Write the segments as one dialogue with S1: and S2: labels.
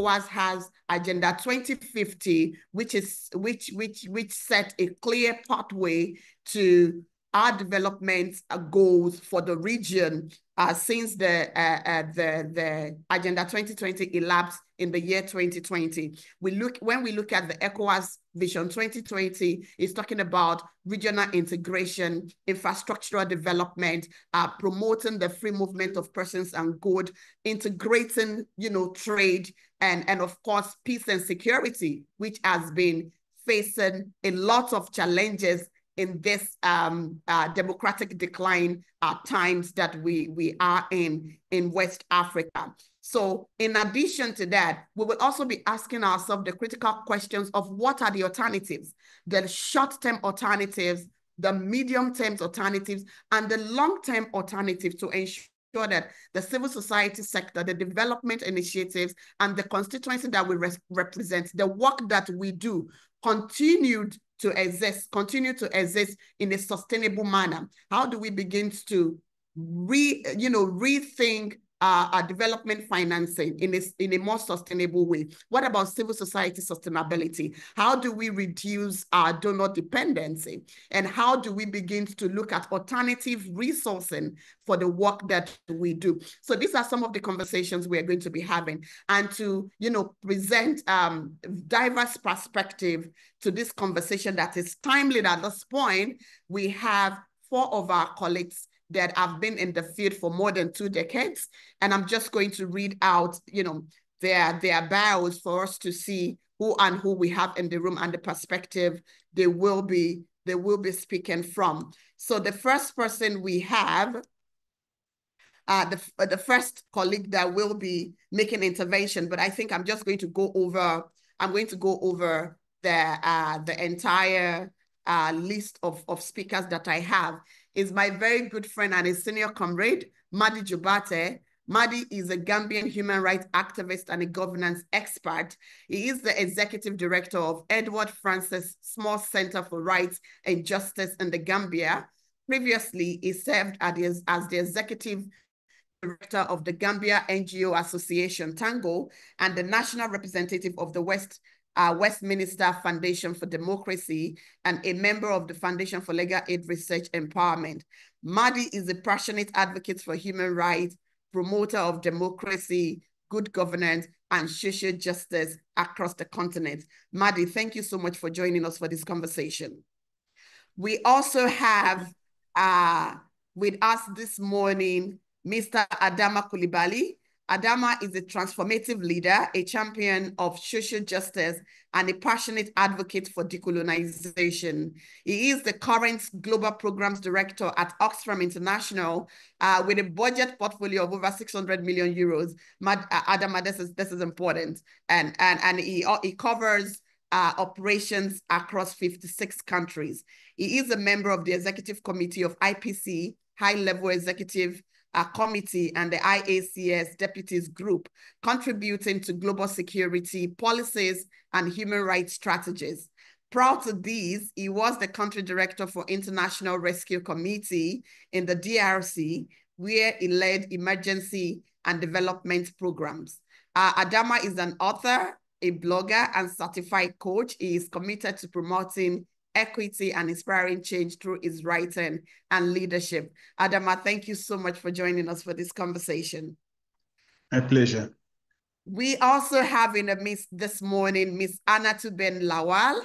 S1: ECOWAS has Agenda 2050, which set a clear pathway to our development goals for the region since the Agenda 2020 elapsed in the year 2020. When we look at the ECOWAS Vision 2020, it's talking about regional integration, infrastructural development, promoting the free movement of persons and goods, integrating, trade, and of course, peace and security, which has been facing a lot of challenges in this democratic decline times that we are in West Africa. So in addition to that, we will also be asking ourselves the critical questions of what are the alternatives, the short-term alternatives, the medium-term alternatives, and the long-term alternatives to ensure that the civil society sector, the development initiatives, and the constituency that we represent, the work that we do, continue to exist in a sustainable manner. How do we begin to rethink our development financing in a more sustainable way? What about civil society sustainability? How do we reduce our donor dependency? And how do we begin to look at alternative resourcing for the work that we do? So these are some of the conversations we are going to be having, and to present diverse perspective to this conversation that is timely. At this point, we have 4 of our colleagues that have been in the field for more than 2 decades. And I'm just going to read out, their bios for us to see who we have in the room and the perspective they will be speaking from. So the first person we have, the first colleague that will be making intervention, but I think I'm just going to go over, the entire list of speakers that I have, is my very good friend and a senior comrade, Madi Jubate. Madi is a Gambian human rights activist and a governance expert. He is the executive director of Edward Francis Small Center for Rights and Justice in the Gambia. Previously, he served as the executive director of the Gambia NGO Association, Tango, and the national representative of the Westminster Foundation for Democracy, and a member of the Foundation for Legal Aid Research Empowerment. Madi is a passionate advocate for human rights, promoter of democracy, good governance, and social justice across the continent. Madi, thank you so much for joining us for this conversation. We also have with us this morning, Mr. Adama Coulibaly. Adama is a transformative leader, a champion of social justice, and a passionate advocate for decolonization. He is the current Global Programs Director at Oxfam International with a budget portfolio of over 600 million euros. Adama, this is important. And he covers operations across 56 countries. He is a member of the Executive Committee of IPC, High-Level Executive Committee, and the IACS Deputies Group, contributing to global security policies and human rights strategies. Prior to these, he was the country director for International Rescue Committee in the DRC, where he led emergency and development programs. Adama is an author, a blogger, and certified coach. He is committed to promoting equity and inspiring change through his writing and leadership. Adama, thank you so much for joining us for this conversation.
S2: My pleasure.
S1: We also have in the midst this morning, Ms. Anatu Ben Lawal.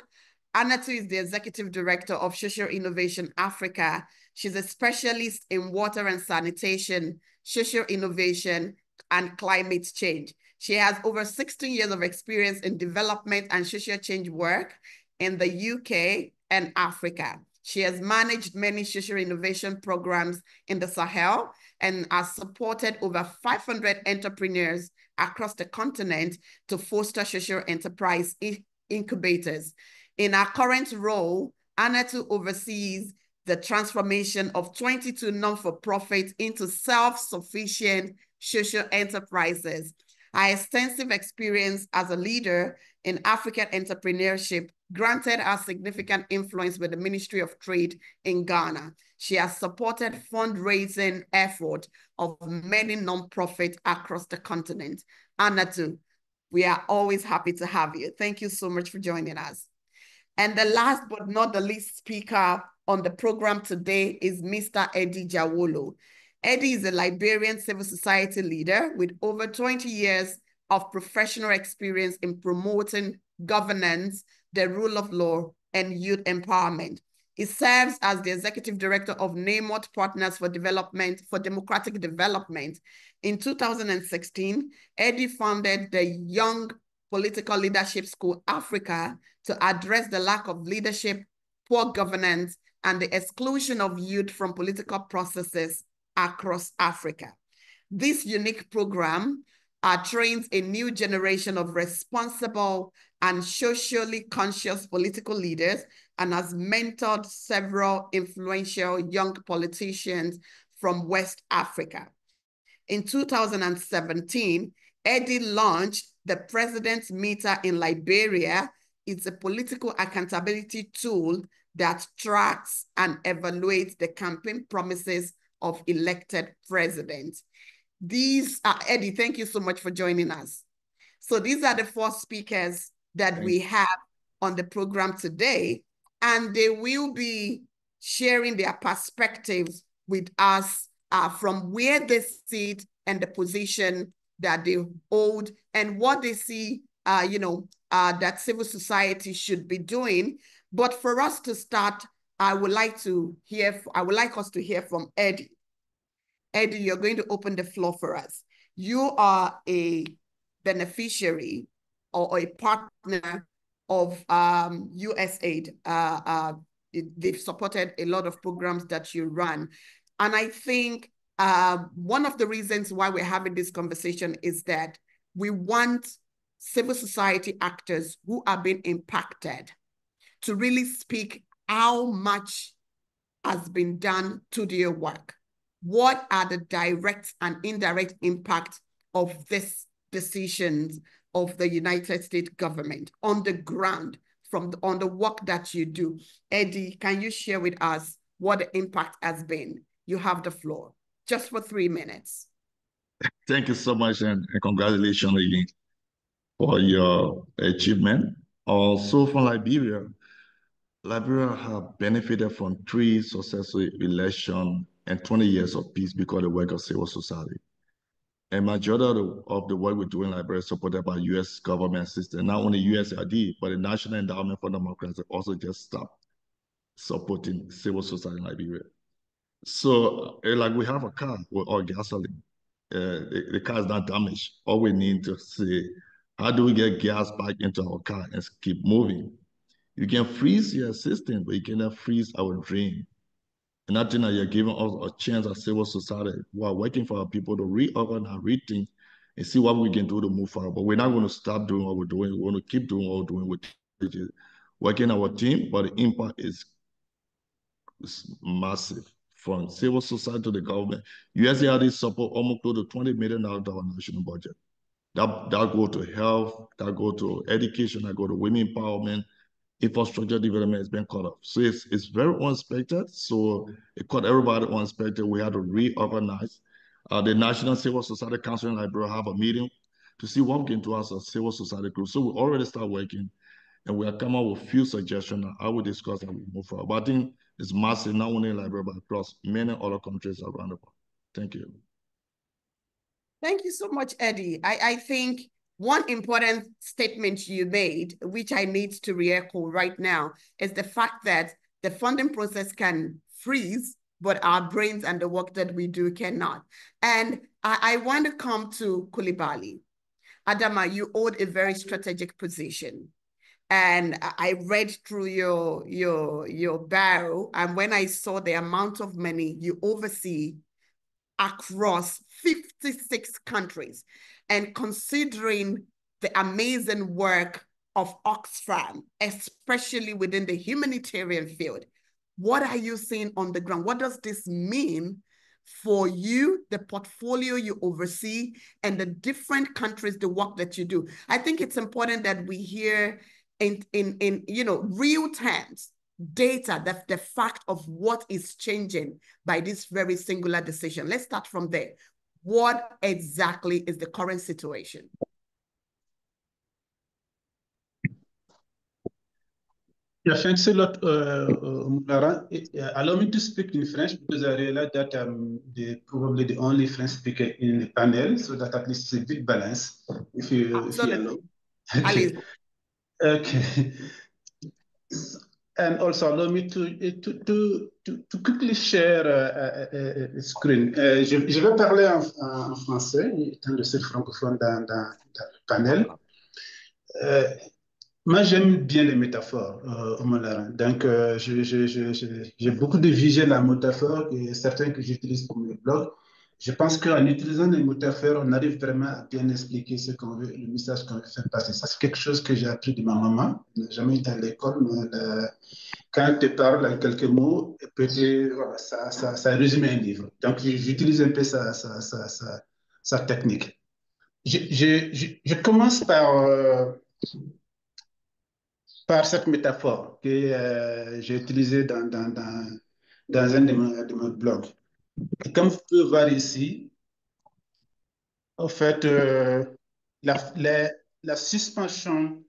S1: Anatu is the Executive Director of Social Innovation Africa. She's a specialist in water and sanitation, social innovation, and climate change. She has over 16 years of experience in development and social change work in the UK and Africa. She has managed many social innovation programs in the Sahel and has supported over 500 entrepreneurs across the continent to foster social enterprise incubators. In her current role, Anatu oversees the transformation of 22 non-for-profit into self-sufficient social enterprises. Her extensive experience as a leader in African entrepreneurship granted her significant influence with the Ministry of Trade in Ghana. She has supported fundraising efforts of many non-profits across the continent. Anatu, We are always happy to have you. Thank you so much for joining us. And the last but not the least speaker on the program today is Mr. Eddie Jawolo. Eddie is a Liberian civil society leader with over 20 years of professional experience in promoting governance, the rule of law, and youth empowerment. He serves as the executive director of NAMOT Partners for Development, for Democratic Development. In 2016, Eddie founded the Young Political Leadership School Africa to address the lack of leadership, poor governance, and the exclusion of youth from political processes across Africa. This unique program trains a new generation of responsible and socially conscious political leaders and has mentored several influential young politicians from West Africa. In 2017, Eddie launched the President's Meter in Liberia. It's a political accountability tool that tracks and evaluates the campaign promises of elected presidents. These are, Eddie, thank you so much for joining us. So these are the 4 speakers that we have on the program today, and they will be sharing their perspectives with us from where they sit and the position that they hold and what they see, that civil society should be doing. But for us to start, I would like us to hear from Eddie. Eddie, you're going to open the floor for us. You are a beneficiary or a partner of USAID. They've supported a lot of programs that you run. And I think one of the reasons why we're having this conversation is that we want civil society actors who are being impacted to really speak how much has been done to their work. What are the direct and indirect impact of these decisions of the United States government on the ground, on the work that you do? Eddie, can you share with us what the impact has been? You have the floor, just for 3 minutes.
S2: Thank you so much, and congratulations again for your achievement. Also from Liberia, Liberia have benefited from 3 successful elections and 20 years of peace because of the work of civil society. And majority of the work we do in Liberia is supported by U.S. government system, not only USAID, but the National Endowment for Democracy also just stopped supporting civil society in Liberia. So, like we have a car with our gasoline. The car is not damaged. All we need to say, how do we get gas back into our car and keep moving? You can freeze your system, but you cannot freeze our dream. And I think that you're giving us a chance as civil society who are working for our people to reorganize, rethink, and see what we can do to move forward. But we're not going to stop doing what we're doing. We're going to keep doing what we're doing with working our team, but the impact is massive. From civil society to the government, USAID support almost close to $20 million of our national budget. That go to health, that go to education, that go to women empowerment, infrastructure development has been cut off. So it's very unexpected. So it caught everybody unexpected. We had to reorganize. The National Civil Society Council in Liberia have a meeting to see what we can do as a civil society group. So we already start working, and we are coming up with a few suggestions. I will discuss and we move forward. But I think it's massive, not only in Liberia, but across many other countries around the world. Thank you.
S1: Thank you so much, Eddie. I think one important statement you made, which I need to re-echo right now, is the fact that the funding process can freeze, but our brains and the work that we do cannot. And I want to come to Coulibaly. Adama, you hold a very strategic position. And I read through your bio, and when I saw the amount of money you oversee across 56 countries, and considering the amazing work of Oxfam, especially within the humanitarian field, what are you seeing on the ground? What does this mean for you, the portfolio you oversee, and the different countries, the work that you do? I think it's important that we hear in real terms, data, the fact of what is changing by this very singular decision. Let's start from there. What exactly is the current situation?
S3: Yeah, thanks a lot, Mara. Allow me to speak in French because I realize that I'm probably the only French speaker in the panel, so that at least it's a bit balanced, if you allow.
S1: Absolutely.
S3: Okay,
S1: Allez.
S3: okay. And also allow me to quickly share screen. Je vais parler en français, étant le seul francophone dans le panel.
S1: D'accord.
S3: Euh, Moi, j'aime bien les métaphores, Omolara. Donc, j'ai beaucoup de visuels en métaphore et certains que j'utilise pour mes blogs. Je pense qu'en utilisant les métaphores, on arrive vraiment à bien expliquer ce qu'on veut, le message qu'on veut faire passer. Ça, c'est quelque chose que j'ai appris de ma maman. Elle n'a jamais été à l'école, mais quand elle te parle en quelques mots, voilà, ça résume un livre. Donc, j'utilise un peu sa technique. Je commence par cette métaphore que j'ai utilisée dans un de mes blogs. Et comme vous pouvez voir ici, en fait, la, la, la suspension,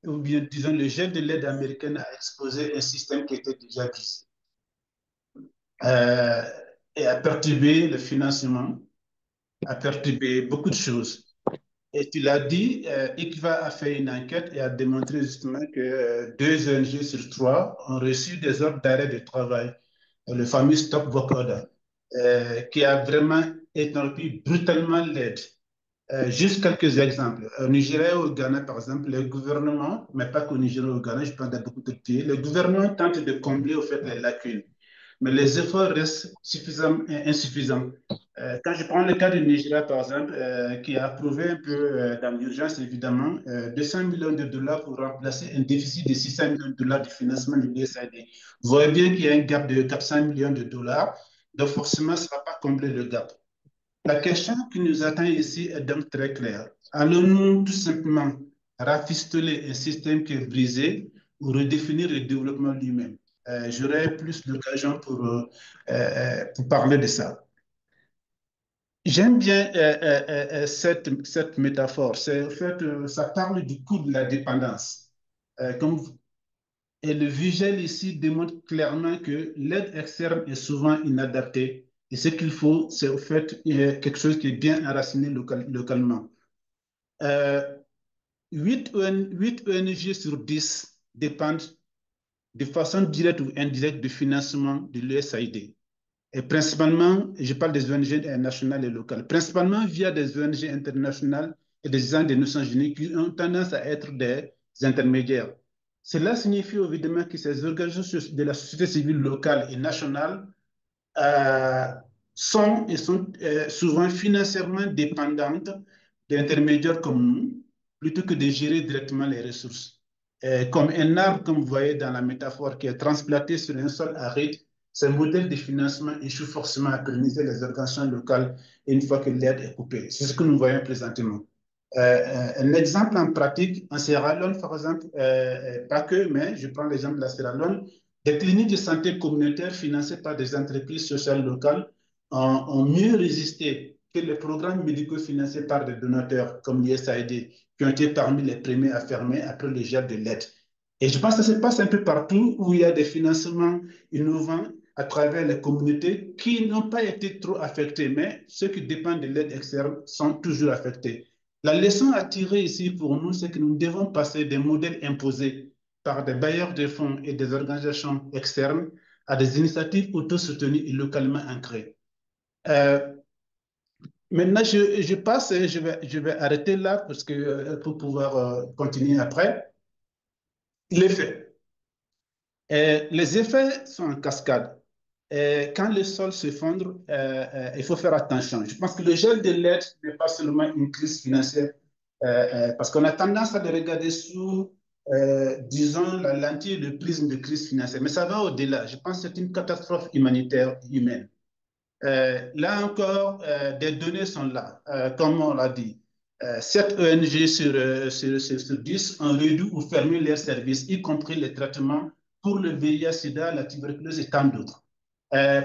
S3: ou bien disons le gel de l'aide américaine a exposé un système qui était déjà brisé euh, et a perturbé le financement, a perturbé beaucoup de choses. Et tu l'as dit, ICVA a fait une enquête et a démontré justement que 2 ONG sur 3 ont reçu des ordres d'arrêt de travail, le fameux stop work order, qui a vraiment interrompu brutalement l'aide. Juste quelques exemples. Au Nigeria et au Ghana, par exemple, le gouvernement, mais pas qu'au Nigeria et au Ghana, je pense dans beaucoup de pays, le gouvernement tente de combler au fait les lacunes, mais les efforts restent insuffisants. Quand je prends le cas du Nigeria, par exemple, qui a approuvé un peu dans l'urgence, évidemment, 200 millions de dollars pour remplacer un déficit de 600 millions de dollars du financement de l'USAID. Vous voyez bien qu'il y a un gap de 400 millions de dollars, donc forcément, ça ne va pas combler le gap. La question qui nous attend ici est donc très claire. Allons-nous tout simplement rafistoler un système qui est brisé ou redéfinir le développement lui-même? J'aurai plus d'occasion pour parler de ça. J'aime bien cette métaphore. C'est, en fait, ça parle du coût de la dépendance. Comme et le visuel ici démontre clairement que l'aide externe est souvent inadaptée. Et ce qu'il faut, c'est au fait quelque chose qui est bien enraciné localement. Euh, 8 ONG sur 10 dépendent de façon directe ou indirecte du financement de l'USAID. Et principalement, je parle des ONG nationales et locales, principalement via des ONG internationales et des gens des Nations Unies qui ont tendance à être des intermédiaires. Cela signifie évidemment que ces organisations de la société civile locale et nationale euh, sont souvent financièrement dépendantes d'intermédiaires comme nous, plutôt que de gérer directement les ressources. Comme un arbre, comme vous voyez dans la métaphore, qui est transplanté sur un sol aride, ce modèle de financement échoue forcément à pérenniser les organisations locales une fois que l'aide est coupée. C'est ce que nous voyons présentement. Un exemple en pratique, en Sierra Leone, par exemple, pas que, mais je prends l'exemple de la Sierra Leone, des cliniques de santé communautaires financées par des entreprises sociales locales ont mieux résisté que les programmes médicaux financés par des donateurs comme l'USAID, qui ont été parmi les premiers à fermer après le gel de l'aide. Et je pense que ça se passe un peu partout où il y a des financements innovants à travers les communautés qui n'ont pas été trop affectées, mais ceux qui dépendent de l'aide externe sont toujours affectés. La leçon à tirer ici pour nous, c'est que nous devons passer des modèles imposés par des bailleurs de fonds et des organisations externes à des initiatives autosoutenues et localement ancrées. Euh, Maintenant, je passe et je vais arrêter là parce que, pour pouvoir continuer après. L'effet. Les effets sont en cascade. Quand le sol s'effondre, il faut faire attention. Je pense que le gel de l'aide n'est pas seulement une crise financière, parce qu'on a tendance à le regarder sous, disons, la lentille de prisme de crise financière. Mais ça va au-delà. Je pense que c'est une catastrophe humanitaire humaine. Là encore, des données sont là, comme on l'a dit. 7 ONG sur 10 ont réduit ou fermé leurs services, y compris les traitements pour le VIH-Sida, la tuberculose et tant d'autres.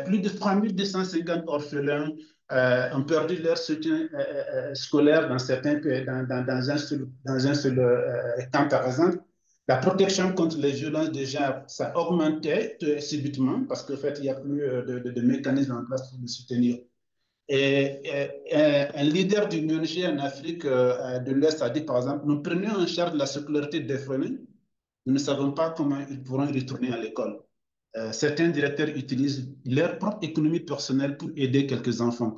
S3: Plus de 3250 orphelins ont perdu leur soutien scolaire dans certains pays, dans un seul camp, par exemple. La protection contre les violences de genre, ça augmentait subitement parce qu'en fait, il n'y a plus de mécanismes en place pour le soutenir. Un leader d'une ONG en Afrique de l'Ouest a dit, par exemple, nous prenons en charge la scolarité des orphelins, nous ne savons pas comment ils pourront retourner à l'école. Certains directeurs utilisent leur propre économie personnelle pour aider quelques enfants.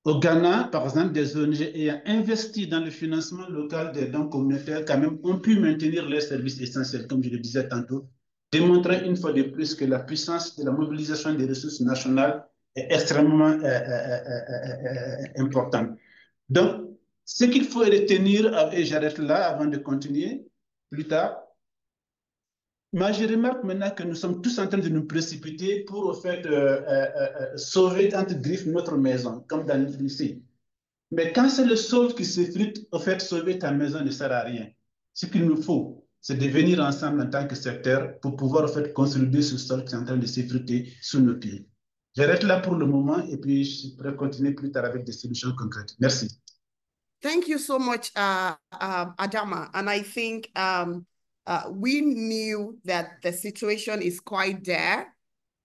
S3: Au Ghana, par exemple, des ONG ayant investi dans le financement local des dons communautaires, quand même, ont pu maintenir leurs services essentiels, comme je le disais tantôt, démontrant une fois de plus que la puissance de la mobilisation des ressources nationales est extrêmement importante. Donc, ce qu'il faut retenir, et j'arrête là avant de continuer plus tard, moi, je remarque maintenant que nous sommes tous en train de nous précipiter pour, au fait, sauver, entre griffes, notre maison, comme dans ici. Mais quand c'est le sol qui s'effrite, au fait, sauver ta maison ne sert à rien. Ce qu'il nous faut, c'est de venir ensemble en tant que secteur pour pouvoir, au fait, consolider ce sol qui est en train de s'effriter sous nos pieds. J'arrête là pour le moment et puis je pourrais continuer plus tard avec des solutions concrètes. Merci.
S1: Thank you so much, Adama. And I think we knew that the situation is quite dire.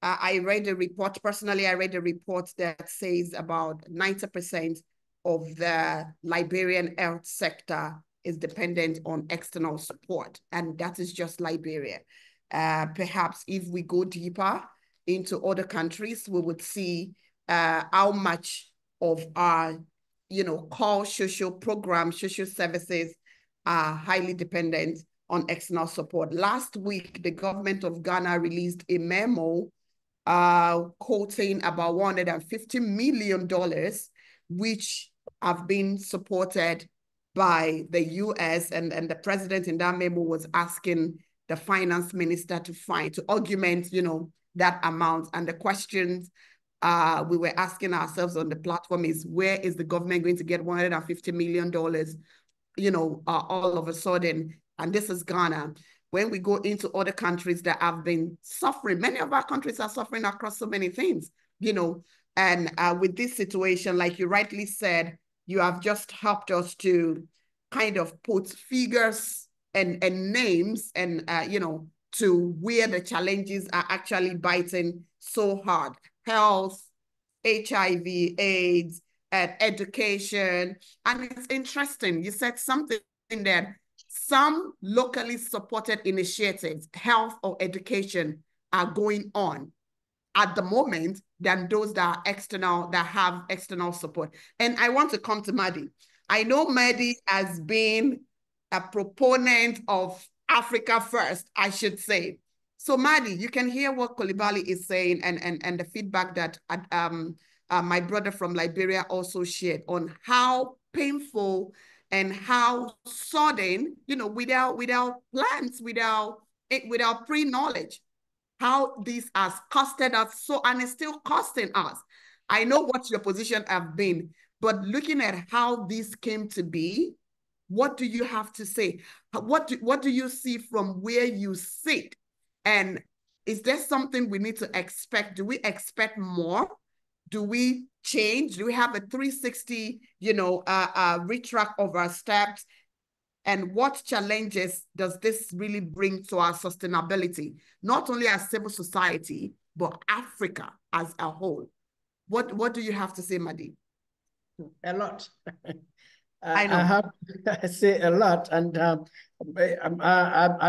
S1: I read a report, personally, I read a report that says about 90% of the Liberian health sector is dependent on external support, and that is just Liberia. Perhaps if we go deeper into other countries, we would see how much of our core social programs, social services are highly dependent on external support. Last week, the government of Ghana released a memo quoting about $150 million, which have been supported by the US, and the president in that memo was asking the finance minister to augment, that amount. And the questions we were asking ourselves on the platform is, where is the government going to get $150 million, all of a sudden? And this is Ghana. When we go into other countries that have been suffering, many of our countries are suffering across so many things, and with this situation, like you rightly said, you have just helped us to kind of put figures and names and, to where the challenges are actually biting so hard. Health, HIV, AIDS, and education. And it's interesting, you said something that some locally supported initiatives, health or education, are going on at the moment than those that are external, that have external support. And I want to come to Madi. I know Madi has been a proponent of Africa first, I should say. So Madi, you can hear what Coulibaly is saying and the feedback that my brother from Liberia also shared on how painful and how sudden, without plans, without pre-knowledge, how this has costed us so, and it's still costing us. I know what your position have been, but looking at how this came to be, what do you have to say? What do you see from where you sit? And is there something we need to expect? Do we expect more? Do we change? Do we have a 360, retrack of our steps? And what challenges does this really bring to our sustainability, not only as civil society, but Africa as a whole? What do you have to say, Madi?
S4: A lot.
S1: I know.
S4: I have to say a lot, and I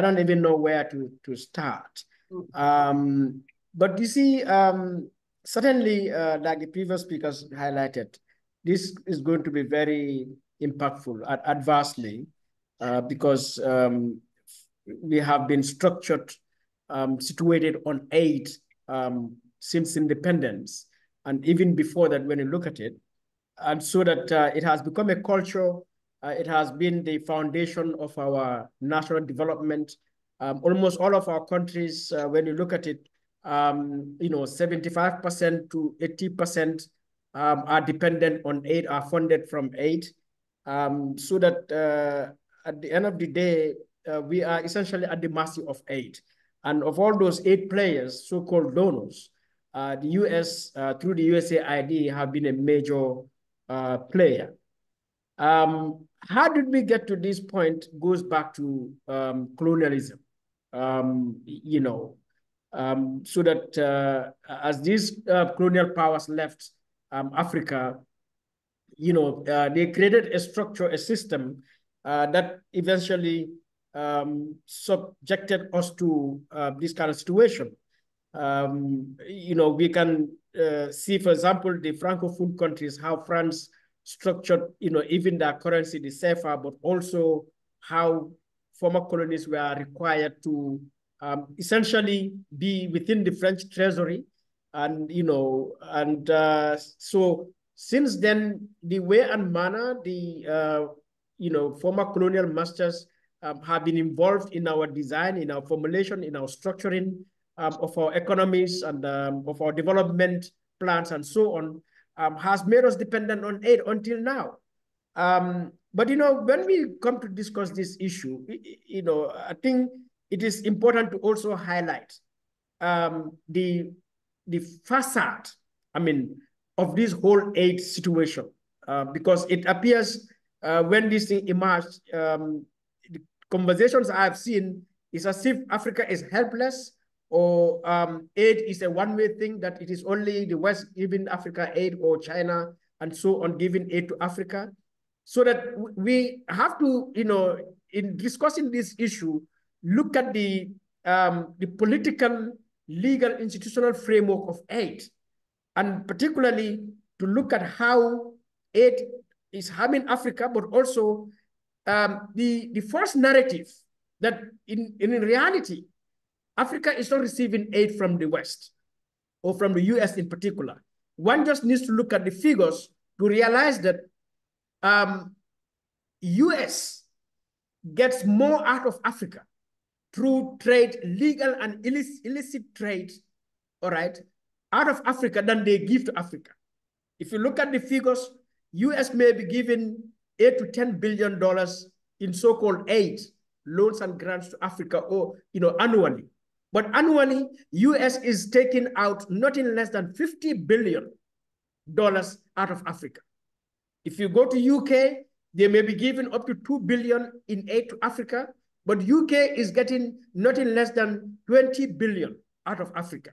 S4: don't even know where to start. But you see, certainly, like the previous speakers highlighted, this is going to be very impactful adversely because we have been structured, situated on aid since independence. And even before that, when you look at it, and so that it has become a culture. It has been the foundation of our national development. Almost all of our countries, when you look at it, 75% to 80% are dependent on aid, are funded from aid. So that at the end of the day, we are essentially at the mercy of aid. And of all those aid players, so-called donors, the US, through the USAID, have been a major player. How did we get to this point goes back to colonialism, you know, so that as these colonial powers left Africa, you know, they created a structure, a system that eventually subjected us to this kind of situation. You know, we can see, for example, the Francophone countries, how France structured, you know, even their currency, the CFA, but also how former colonies were required to essentially be within the French treasury. And, you know, and so since then, the way and manner the, you know, former colonial masters have been involved in our design, in our formulation, in our structuring of our economies and of our development plans and so on, has made us dependent on aid until now. But, you know, when we come to discuss this issue, you know, I think it is important to also highlight the facade, I mean, of this whole aid situation, because it appears when this thing emerged, the conversations I've seen is as if Africa is helpless, or aid is a one-way thing, that it is only the West giving Africa aid, or China and so on giving aid to Africa. So that we have to, you know, in discussing this issue, look at the political, legal, institutional framework of aid, and particularly to look at how aid is harming Africa, but also the false narrative that in reality, Africa is not receiving aid from the West or from the US in particular. One just needs to look at the figures to realize that US gets more out of Africa through trade, legal and illicit trade, all right, out of Africa than they give to Africa. If you look at the figures, US may be giving $8 to $10 billion in so-called aid, loans and grants to Africa, or, you know, annually. But annually, US is taking out nothing less than $50 billion out of Africa. If you go to UK, they may be giving up to $2 billion in aid to Africa, but UK is getting nothing less than $20 billion out of Africa.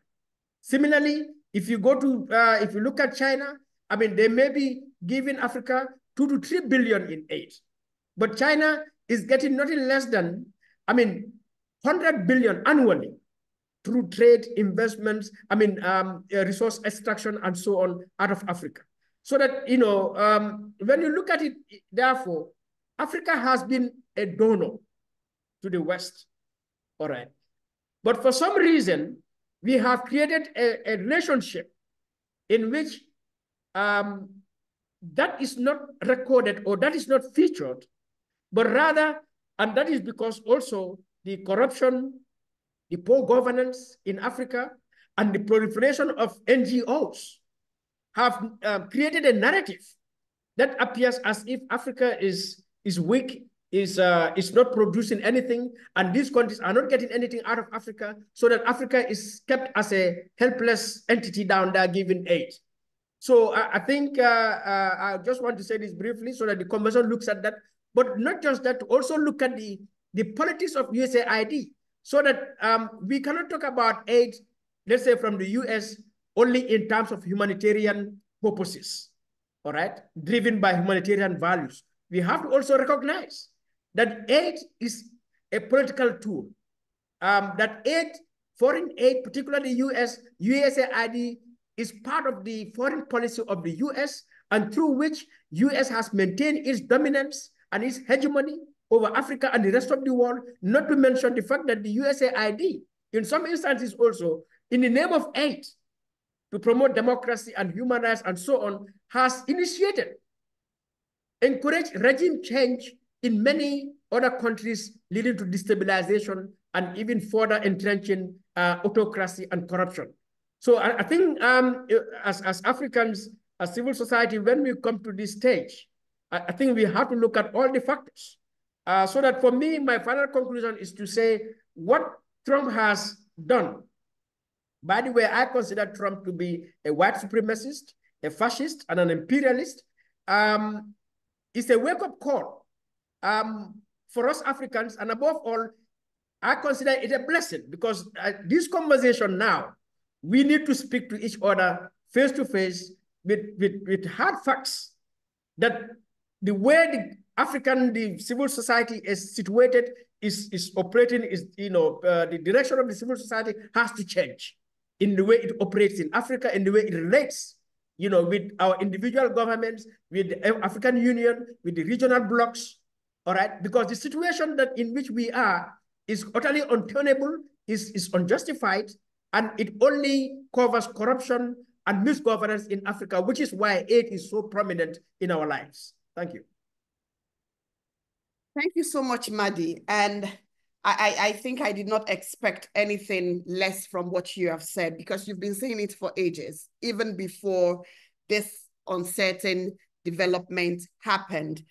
S4: Similarly, if you go to, if you look at China, I mean, they may be giving Africa $2 to $3 billion in aid, but China is getting nothing less than, I mean, $100 billion annually through trade, investments, I mean, resource extraction and so on out of Africa. So that, you know, when you look at it, therefore, Africa has been a donor to the West, all right? But for some reason, we have created a relationship in which that is not recorded, or that is not featured, but rather, and that is because also the corruption, the poor governance in Africa, and the proliferation of NGOs have created a narrative that appears as if Africa is weak, is not producing anything, and these countries are not getting anything out of Africa, so that Africa is kept as a helpless entity down there giving aid. So I think I just want to say this briefly so that the conversation looks at that, but not just that, to also look at the politics of USAID, so that we cannot talk about aid, let's say from the US, only in terms of humanitarian purposes, all right, driven by humanitarian values. We have to also recognize that aid is a political tool, that aid, foreign aid, particularly USAID, is part of the foreign policy of the US, and through which US has maintained its dominance and its hegemony over Africa and the rest of the world, not to mention the fact that the USAID, in some instances also, in the name of aid, to promote democracy and human rights and so on, has initiated, encouraged regime change in many other countries, leading to destabilization and even further entrenching autocracy and corruption. So I think as Africans, as civil society, when we come to this stage, I think we have to look at all the factors. So that for me, my final conclusion is to say what Trump has done. By the way, I consider Trump to be a white supremacist, a fascist, and an imperialist. it's a wake-up call for us Africans, and above all, I consider it a blessing because this conversation now, we need to speak to each other face to face with hard facts that the way the civil society is situated is operating is, the direction of the civil society has to change in the way it operates in Africa, in the way it relates, with our individual governments, with the African Union, with the regional blocs, all right? Because the situation that in which we are is utterly untenable, is unjustified, and it only covers corruption and misgovernance in Africa, which is why aid is so prominent in our lives. Thank you.
S1: Thank you so much, Madi. And I think I did not expect anything less from what you have said, because you've been saying it for ages, even before this uncertain development happened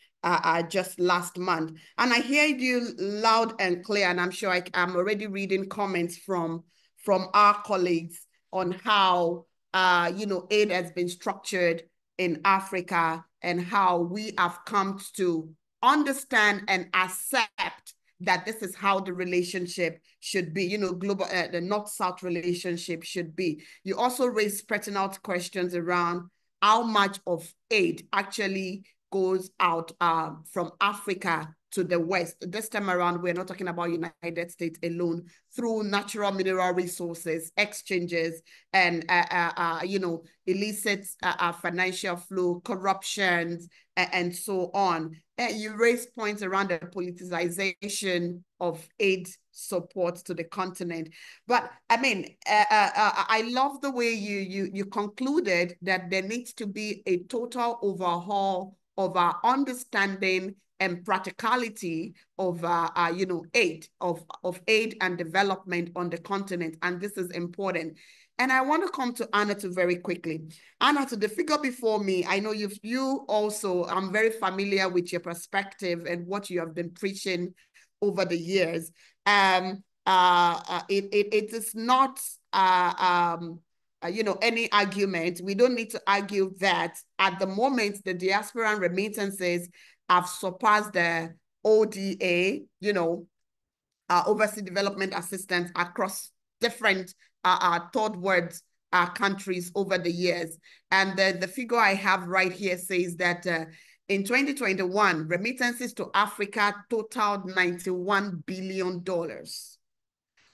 S1: just last month. And I hear you loud and clear, and I'm sure I'm already reading comments from our colleagues on how aid has been structured in Africa and how we have come to understand and accept that this is how the relationship should be, global, the North-South relationship should be. You also raised pertinent questions around how much of aid actually goes out from Africa to the West. This time around, we're not talking about United States alone, through natural mineral resources, exchanges, and, illicit financial flow, corruptions, and so on. You raised points around the politicization of aid support to the continent. But I mean, I love the way you concluded that there needs to be a total overhaul of our understanding and practicality of aid, of aid and development on the continent. And this is important. And I want to come to Anatu very quickly. Anatu, the figure before me, I know you also, I'm very familiar with your perspective and what you have been preaching over the years. It is not any argument. We don't need to argue that at the moment, the diaspora and remittances have surpassed the ODA, overseas development assistance across different third world countries over the years. And the figure I have right here says that in 2021, remittances to Africa totaled $91 billion,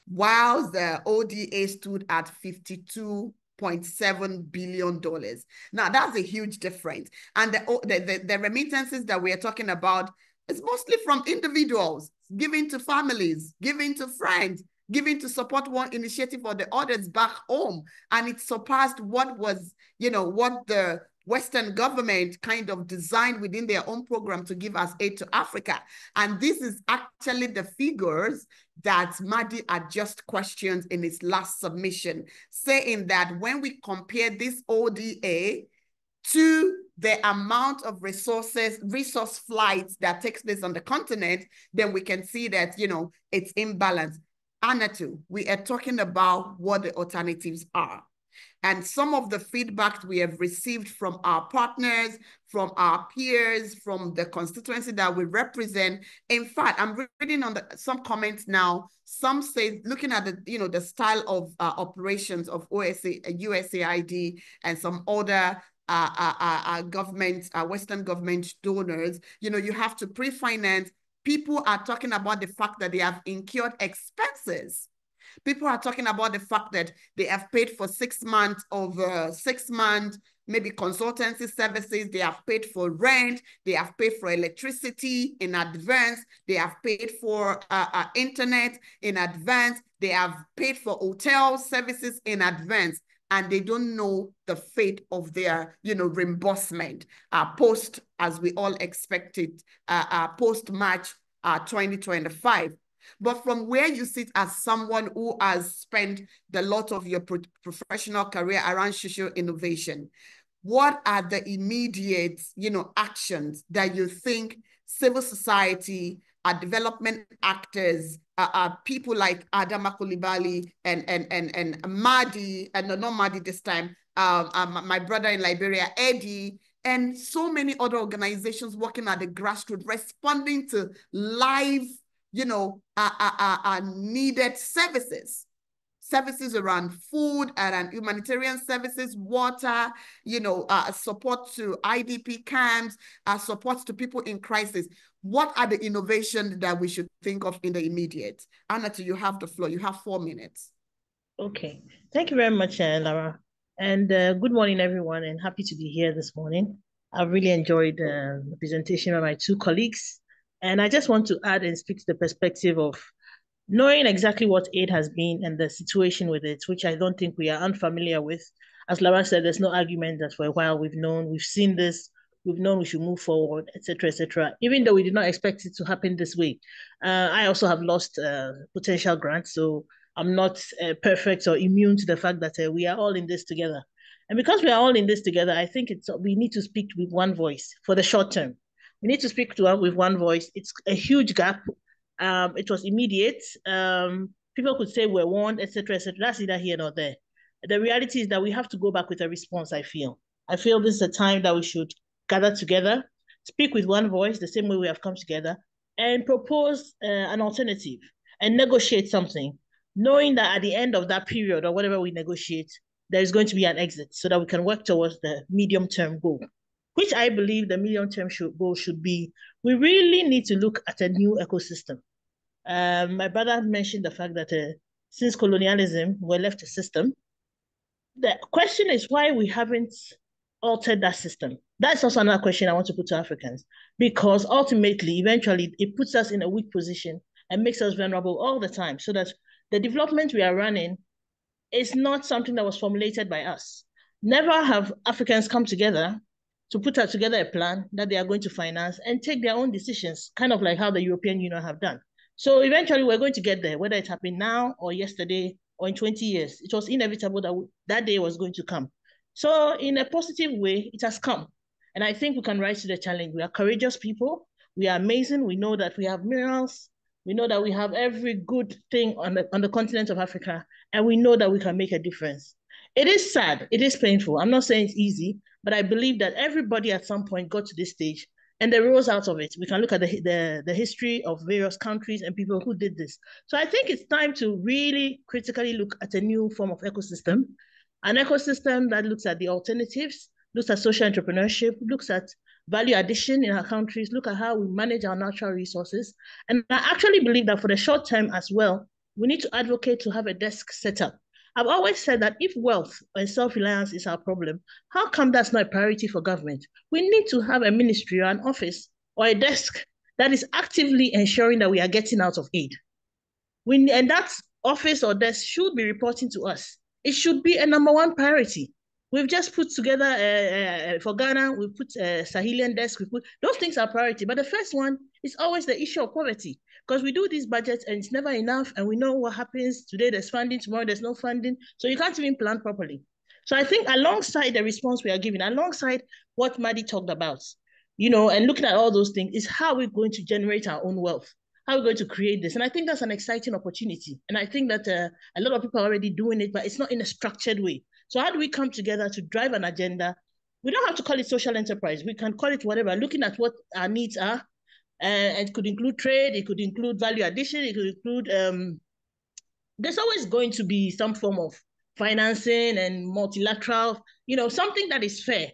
S1: while the ODA stood at $52.7 billion. Now, that's a huge difference. And the remittances that we are talking about is mostly from individuals, giving to families, giving to friends, giving to support one initiative or the others back home. And it surpassed what was, what the Western government kind of designed within their own program to give us aid to Africa. And this is actually the figures that Madi had just questioned in his last submission, saying that when we compare this ODA to the amount of resource flights that takes place on the continent, then we can see that, it's imbalanced. Anatu, we are talking about what the alternatives are. And some of the feedback we have received from our partners, from our peers, from the constituency that we represent. In fact, I'm reading on some comments now. Some say, looking at the style of operations of USAID and some other government, Western government donors, you have to pre-finance. People are talking about the fact that they have incurred expenses. People are talking about the fact that they have paid for 6 months of 6 months, maybe consultancy services. They have paid for rent. They have paid for electricity in advance. They have paid for internet in advance. They have paid for hotel services in advance. And they don't know the fate of their, reimbursement post, as we all expected, post-March 2025. But from where you sit as someone who has spent the lot of your professional career around social innovation, what are the immediate, actions that you think civil society, development actors, people like Adama Coulibaly and Madi, and not Madi this time, my brother in Liberia, Eddie, and so many other organizations working at the grassroots, responding to live, needed services around food and humanitarian services, water, support to IDP camps, support to people in crisis. What are the innovations that we should think of in the immediate? Anatu, you have the floor. You have 4 minutes.
S5: Okay. Thank you very much, Lara. And good morning, everyone, and happy to be here this morning. I've really enjoyed the presentation of my two colleagues. And I just want to add and speak to the perspective of knowing exactly what aid has been and the situation with it, which I don't think we are unfamiliar with. As Lara said, there's no argument that for a while we've known, we've seen this, we've known we should move forward, etc., etc. Even though we did not expect it to happen this way. I also have lost potential grants, so I'm not perfect or immune to the fact that we are all in this together. And because we are all in this together, I think we need to speak with one voice for the short term. We need to speak with one voice. It's a huge gap. It was immediate. People could say we're warned, etc., etc. That's neither here nor there. The reality is that we have to go back with a response, I feel. I feel this is a time that we should gather together, speak with one voice, the same way we have come together, and propose an alternative and negotiate something, knowing that at the end of that period or whatever we negotiate, there is going to be an exit so that we can work towards the medium-term goal, which I believe the medium-term goal should be, we really need to look at a new ecosystem. My brother mentioned the fact that since colonialism, we're left a system. The question is why we haven't altered that system. That's also another question I want to put to Africans, because ultimately, eventually, it puts us in a weak position and makes us vulnerable all the time, so that the development we are running is not something that was formulated by us. Never have Africans come together to put together a plan that they are going to finance and take their own decisions, kind of like how the European Union have done. So eventually we're going to get there, whether it happened now or yesterday or in 20 years. It was inevitable that that day was going to come. So in a positive way, it has come. And I think we can rise to the challenge. We are courageous people. We are amazing. We know that we have minerals. We know that we have every good thing on the continent of Africa, and we know that we can make a difference. It is sad. It is painful. I'm not saying it's easy, but I believe that everybody at some point got to this stage and they rose out of it. We can look at the history of various countries and people who did this. So I think it's time to really critically look at a new form of ecosystem, an ecosystem that looks at the alternatives, looks at social entrepreneurship, looks at value addition in our countries, look at how we manage our natural resources. And I actually believe that for the short term as well, we need to advocate to have a desk set up. I've always said that if wealth and self-reliance is our problem, how come that's not a priority for government? We need to have a ministry or an office or a desk that is actively ensuring that we are getting out of aid. And that office or desk should be reporting to us. It should be a #1 priority. We've just put together, for Ghana, we put a Sahelian desk, those things are priority. But the first one is always the issue of poverty, because we do these budgets and it's never enough. And we know what happens today, there's funding, tomorrow there's no funding. So you can't even plan properly. So I think alongside the response we are giving, alongside what Maddie talked about, and looking at all those things, is how we're going to generate our own wealth. How are we going to create this? And I think that's an exciting opportunity. And I think that a lot of people are already doing it, but it's not in a structured way. So how do we come together to drive an agenda? We don't have to call it social enterprise. We can call it whatever, looking at what our needs are. And it could include trade, it could include value addition, it could include, there's always going to be some form of financing and multilateral, something that is fair.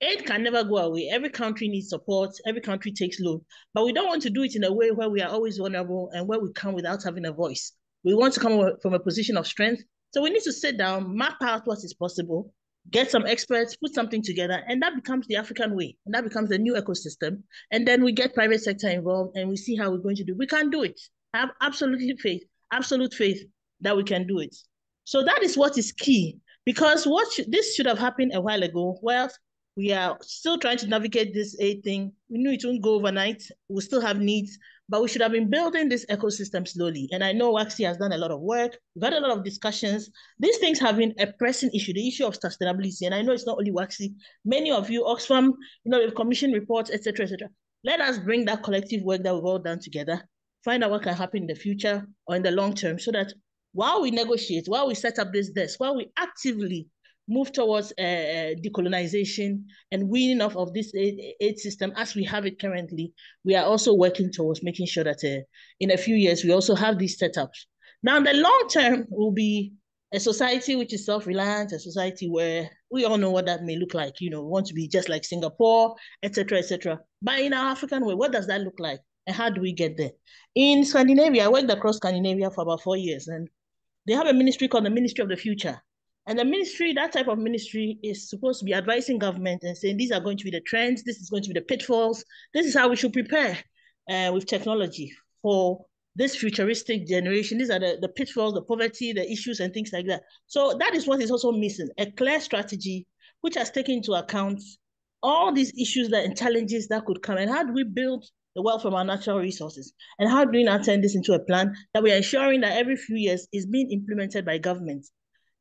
S5: Aid can never go away. Every country needs support. Every country takes loan. But we don't want to do it in a way where we are always vulnerable and where we come without having a voice. We want to come from a position of strength. So we need to sit down, map out what is possible, get some experts, put something together, and that becomes the African way. And that becomes the new ecosystem. And then we get private sector involved and we see how we're going to do it. We can do it. I have absolute faith that we can do it. So that is what is key, because this should have happened a while ago. Well, we are still trying to navigate this aid thing. We knew it won't go overnight. We still have needs, but we should have been building this ecosystem slowly. And I know WACC has done a lot of work. We've had a lot of discussions. These things have been a pressing issue, the issue of sustainability. And I know it's not only WACC. Many of you, Oxfam, commission reports, etc., etc. Let us bring that collective work that we've all done together, find out what can happen in the future or in the long term, so that while we negotiate, while we set up this desk, while we actively move towards decolonization and weaning off of this aid system as we have it currently, we are also working towards making sure that in a few years, we also have these setups. Now, the long term will be a society which is self-reliant, a society where we all know what that may look like. We want to be just like Singapore, etc., etc. But in our African way, what does that look like? And how do we get there? In Scandinavia, I worked across Scandinavia for about 4 years, and they have a ministry called the Ministry of the Future. And the ministry, that type of ministry, is supposed to be advising government and saying, these are going to be the trends, this is going to be the pitfalls, this is how we should prepare with technology for this futuristic generation. These are the pitfalls, the poverty, the issues, and things like that. So that is what is also missing, a clear strategy which has taken into account all these issues and challenges that could come. And how do we build the wealth from our natural resources? And how do we now turn this into a plan that we are ensuring that every few years is being implemented by government?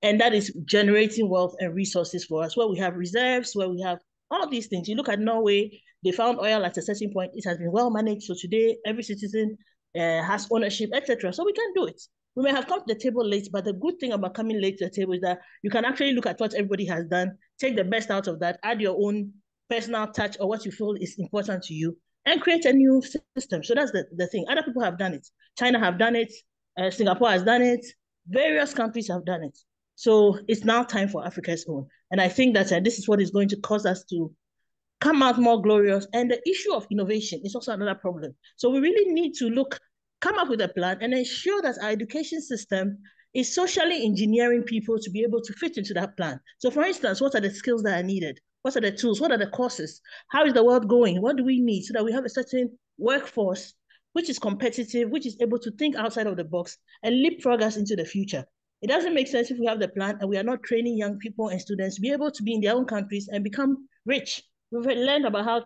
S5: And that is generating wealth and resources for us, where we have reserves, where we have all these things. You look at Norway, they found oil at a certain point. It has been well managed. So today, every citizen has ownership, etc. So we can do it. We may have come to the table late, but the good thing about coming late to the table is that you can actually look at what everybody has done, take the best out of that, add your own personal touch or what you feel is important to you, and create a new system. So that's the thing. Other people have done it. China have done it. Singapore has done it. Various countries have done it. So it's now time for Africa's own. And I think that this is what is going to cause us to come out more glorious. And the issue of innovation is also another problem. So we really need to come up with a plan and ensure that our education system is socially engineering people to be able to fit into that plan. So for instance, what are the skills that are needed? What are the tools? What are the courses? How is the world going? What do we need so that we have a certain workforce which is competitive, which is able to think outside of the box and leapfrog us into the future? It doesn't make sense if we have the plan and we are not training young people and students to be able to be in their own countries and become rich. We've learned about how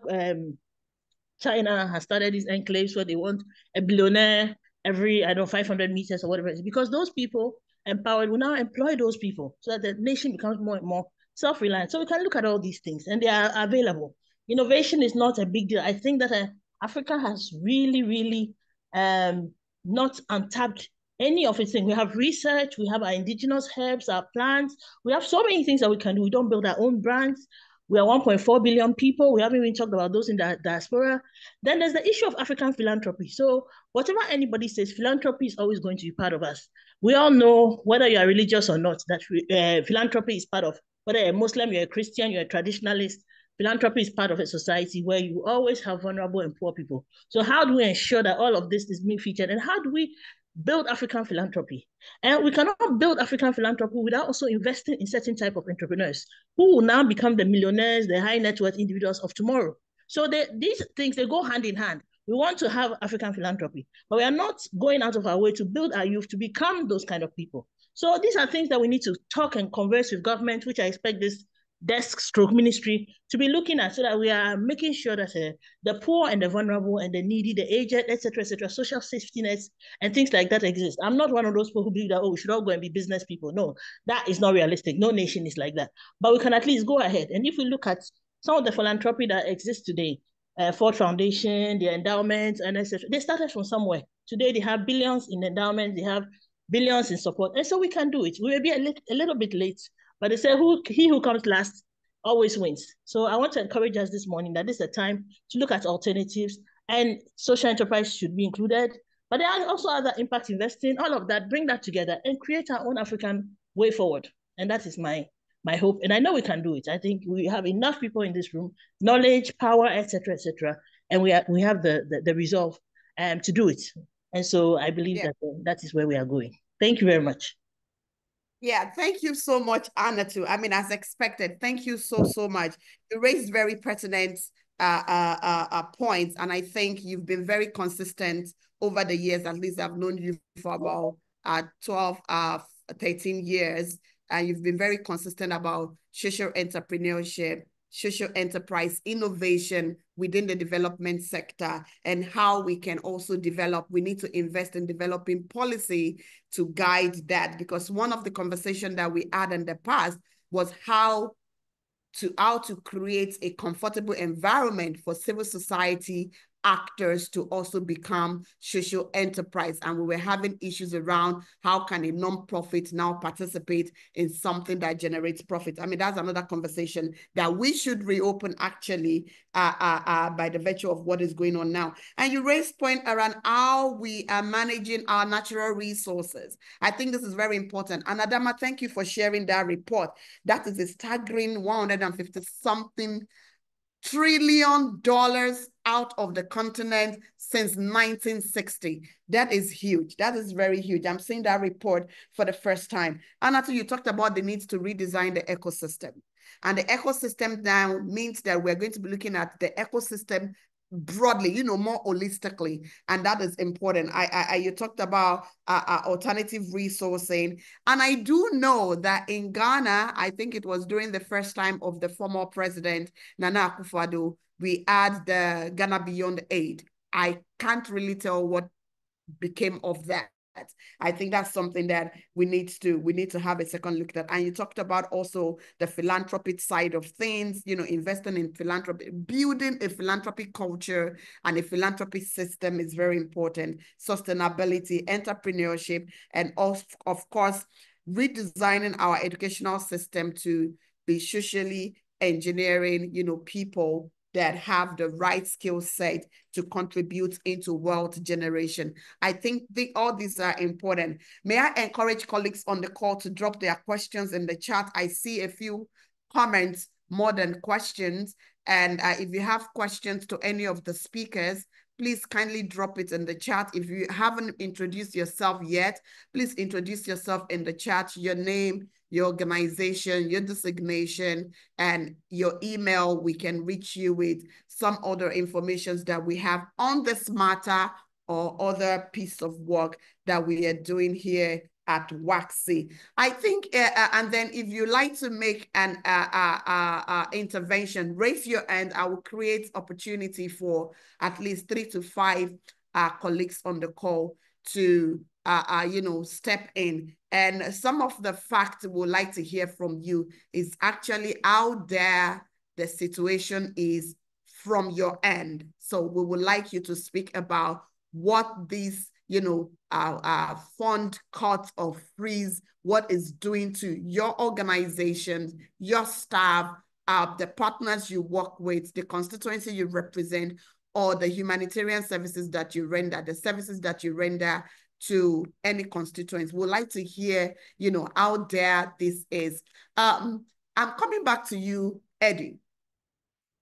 S5: China has started these enclaves where they want a billionaire every, 500 meters or whatever it is, because those people empowered will now employ those people so that the nation becomes more and more self-reliant. So we can look at all these things and they are available. Innovation is not a big deal. I think that Africa has really, really not untapped any of its things. We have research, we have our indigenous herbs, our plants. We have so many things that we can do. We don't build our own brands. We are 1.4 billion people. We haven't even talked about those in the diaspora. Then there's the issue of African philanthropy. So whatever anybody says, philanthropy is always going to be part of us. We all know, whether you are religious or not, that philanthropy is part of, whether you're a Muslim, you're a Christian, you're a traditionalist, philanthropy is part of a society where you always have vulnerable and poor people. So how do we ensure that all of this is being featured? And how do we build African philanthropy? And we cannot build African philanthropy without also investing in certain type of entrepreneurs who will now become the millionaires, the high net worth individuals of tomorrow. So these things, they go hand in hand. We want to have African philanthropy, but we are not going out of our way to build our youth to become those kind of people. So these are things that we need to talk and converse with government, which I expect this desk stroke ministry to be looking at, so that we are making sure that the poor and the vulnerable and the needy, the aged, etc., social safety nets and things like that exist. I'm not one of those people who believe that, we should all go and be business people. No, that is not realistic. No nation is like that. But we can at least go ahead. And if we look at some of the philanthropy that exists today, Ford Foundation, the endowments, and etc., they started from somewhere. Today, they have billions in endowments, they have billions in support. And so we can do it. We may be a little bit late, but they say he who comes last always wins. So I want to encourage us this morning that this is a time to look at alternatives, and social enterprise should be included. But there are also other impact investing, all of that, bring that together and create our own African way forward. And that is my hope. And I know we can do it. I think we have enough people in this room, knowledge, power, etc., etc. And we have the resolve to do it. And so I believe that is where we are going. Thank you very much.
S1: Yeah, thank you so much, Anna, too. I mean, as expected, thank you so much. You raised very pertinent points, and I think you've been very consistent over the years. At least I've known you for about 12, 13 years, and you've been very consistent about social entrepreneurship, social enterprise innovation within the development sector, and how we can also develop. We need to invest in developing policy to guide that, because one of the conversations that we had in the past was how to create a comfortable environment for civil society actors to also become social enterprise. And we were having issues around how can a nonprofit now participate in something that generates profit. I mean, that's another conversation that we should reopen actually by the virtue of what is going on now. And you raised point around how we are managing our natural resources. I think this is very important. And Adama, thank you for sharing that report. That is a staggering 150 something trillion dollars out of the continent since 1960. That is huge. That is very huge. I'm seeing that report for the first time. Anatu, you talked about the need to redesign the ecosystem. And the ecosystem now means that we're going to be looking at the ecosystem broadly, you know, more holistically, and that is important. You talked about alternative resourcing, and I do know that in Ghana, I think it was during the first time of the former president Nana Akufo-Addo, we had the Ghana Beyond Aid. I can't really tell what became of that. I think that's something that we need to have a second look at. And you talked about also the philanthropic side of things, you know, investing in philanthropy, building a philanthropic culture and a philanthropy system is very important. Sustainability, entrepreneurship, and of course, redesigning our educational system to be socially engineering, you know, people that have the right skill set to contribute into wealth generation. I think all these are important. May I encourage colleagues on the call to drop their questions in the chat? I see a few comments more than questions. And if you have questions to any of the speakers, please kindly drop it in the chat. If you haven't introduced yourself yet, please introduce yourself in the chat, your name, your organization, your designation, and your email. We can reach you with some other information that we have on this matter or other piece of work that we are doing here at WACC. I think, and then if you like to make an intervention, raise your hand. I will create opportunity for at least 3 to 5 colleagues on the call to you know, step in. And some of the facts we'd like to hear from you is actually how there the situation is from your end. So we would like you to speak about what these, you know, fund cut or freeze, what is doing to your organizations, your staff, the partners you work with, the constituency you represent, or the humanitarian services that you render, the services that you render to any constituents. We'd like to hear, you know, how there this is. I'm coming back to you, Eddie.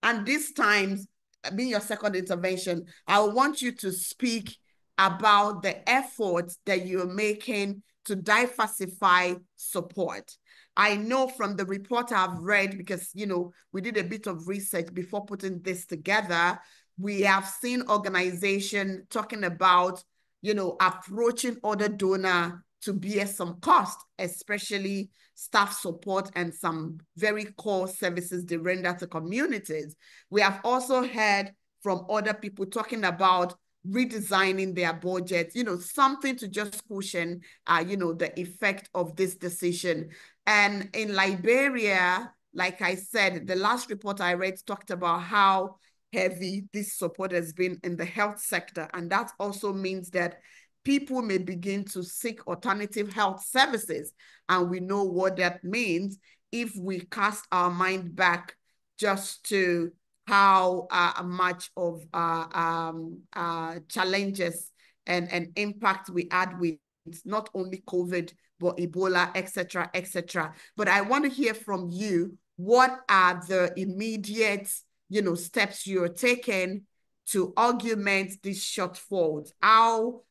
S1: And this time, being your second intervention, I want you to speak about the efforts that you're making to diversify support. I know from the report I've read, because, you know, we did a bit of research before putting this together, we have seen organizations talking about, you know, approaching other donor to bear some cost, especially staff support and some very core services they render to communities. We have also heard from other people talking about redesigning their budget, you know, something to just cushion, you know, the effect of this decision. And in Liberia, like I said, the last report I read talked about how heavy this support has been in the health sector. And that also means that people may begin to seek alternative health services. And we know what that means if we cast our mind back just to how much of challenges and impact we had with not only COVID, but Ebola, et cetera, et cetera. But I want to hear from you, what are the immediate, you know, steps you're taking to augment these shortfalls? How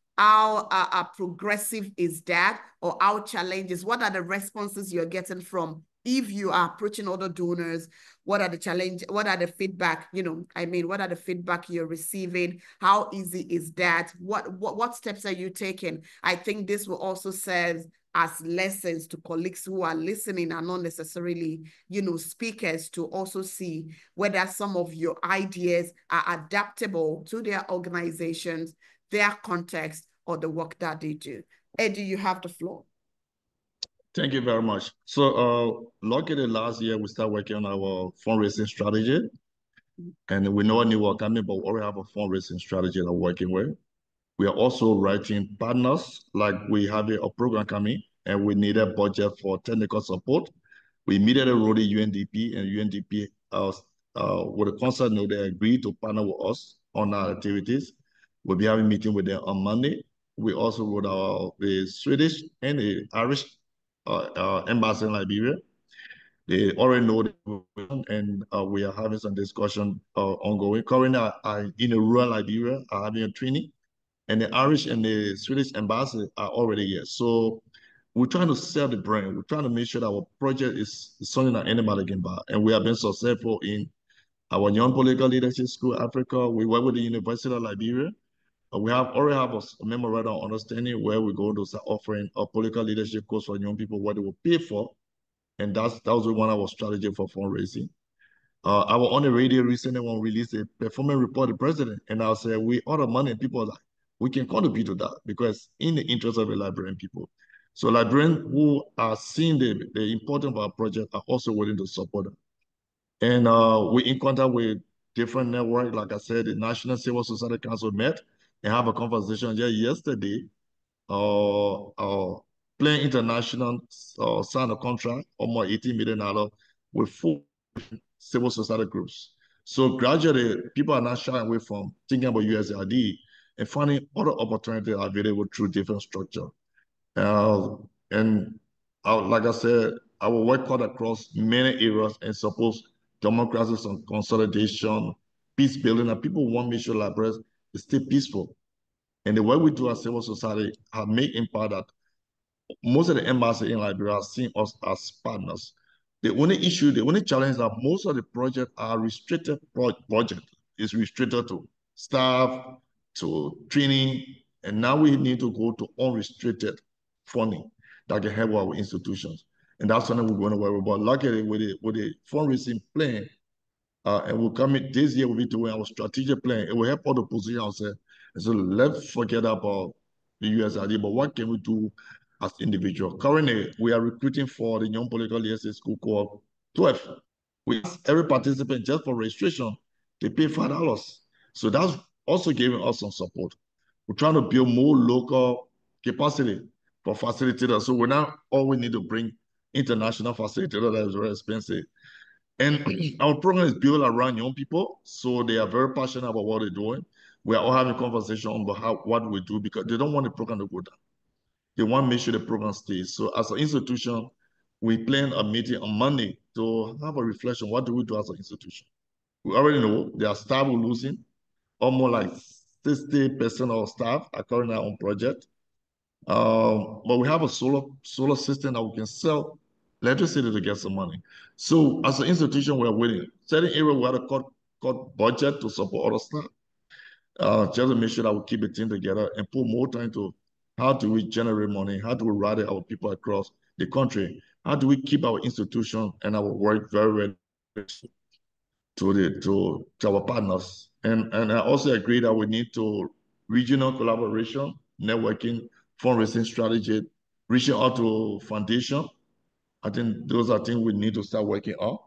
S1: progressive is that, or how challenges? What are the responses you're getting from, if you are approaching other donors? What are the challenges? What are the feedback? You know, I mean, what are the feedback you're receiving? How easy is that? What steps are you taking? I think this will also serve as lessons to colleagues who are listening and not necessarily, you know, speakers, to also see whether some of your ideas are adaptable to their organizations, their context, or the work that they do. Eddie, you have the floor.
S2: Thank you very much. So, luckily last year, we started working on our fundraising strategy. And we know we were coming, but we already have a fundraising strategy that we're working with. We are also writing partners, like we have a program coming, and we need a budget for technical support. We immediately wrote to UNDP, and UNDP, with the concert note, they agreed to partner with us on our activities. We'll be having a meeting with them on Monday. We also wrote the Swedish and the Irish embassy in Liberia. They already know and we are having some discussion ongoing. Currently, in rural Liberia, are having a training, and the Irish and the Swedish embassy are already here. So we're trying to sell the brand. We're trying to make sure that our project is something that anybody can buy. And we have been successful in our Young Political Leadership School, Africa. We work with the University of Liberia. We already have a memorandum of understanding where we're going to start offering a political leadership course for young people, what they will pay for. And that was one of our strategy for fundraising. I was on the radio recently when we released a performance report to the president, and I said, we all the money, and people are like, we can contribute to that because in the interest of the Liberian people. So Liberians who are seeing the importance of our project are also willing to support it. And we in contact with different networks. Like I said, the National Civil Society Council met and have a conversation just yesterday. Plan International signed a contract, almost $18 million with 4 civil society groups. So gradually, people are not shying away from thinking about USAID and finding other opportunities available through different structure. And like I said, I will work hard across many areas and suppose democracy and consolidation, peace building, and people want to make sure Liberia is still peaceful. And the way we do as civil society have made impact that most of the embassies in Liberia are seeing us as partners. The only issue, the only challenge is that most of the projects are restricted project. It's restricted to staff, to training, and now we need to go to unrestricted funding that can help our institutions. And that's something we're going to worry about. Luckily, with the fundraising plan, and we'll come in this year, we'll be doing our strategic plan. It will help all the position ourselves. And so let's forget about the USID, but what can we do as individuals? Currently, we are recruiting for the Young Political Leadership School Cohort 12. We ask every participant just for registration, they pay $5. So that's also giving us some support. We're trying to build more local capacity for facilitators. So we're not always need to bring international facilitators that is very expensive. And our program is built around young people, so they are very passionate about what they're doing. We are all having a conversation about what we do because they don't want the program to go down. They want to make sure the program stays. So as an institution, we plan a meeting on Monday to have a reflection. What do we do as an institution? We already know there are staff we're losing. Almost like 60% of staff are currently on project. But we have a solar system that we can sell electricity to get some money. So as an institution, we're willing. Certain area we had to cut budget to support other stuff. Just to make sure that we keep the team together and put more time to how do we generate money? How do we rally our people across the country? How do we keep our institution and our work very, very to our partners? And I also agree that we need to regional collaboration, networking, fundraising strategy, reaching out to foundation. I think those are things we need to start working on.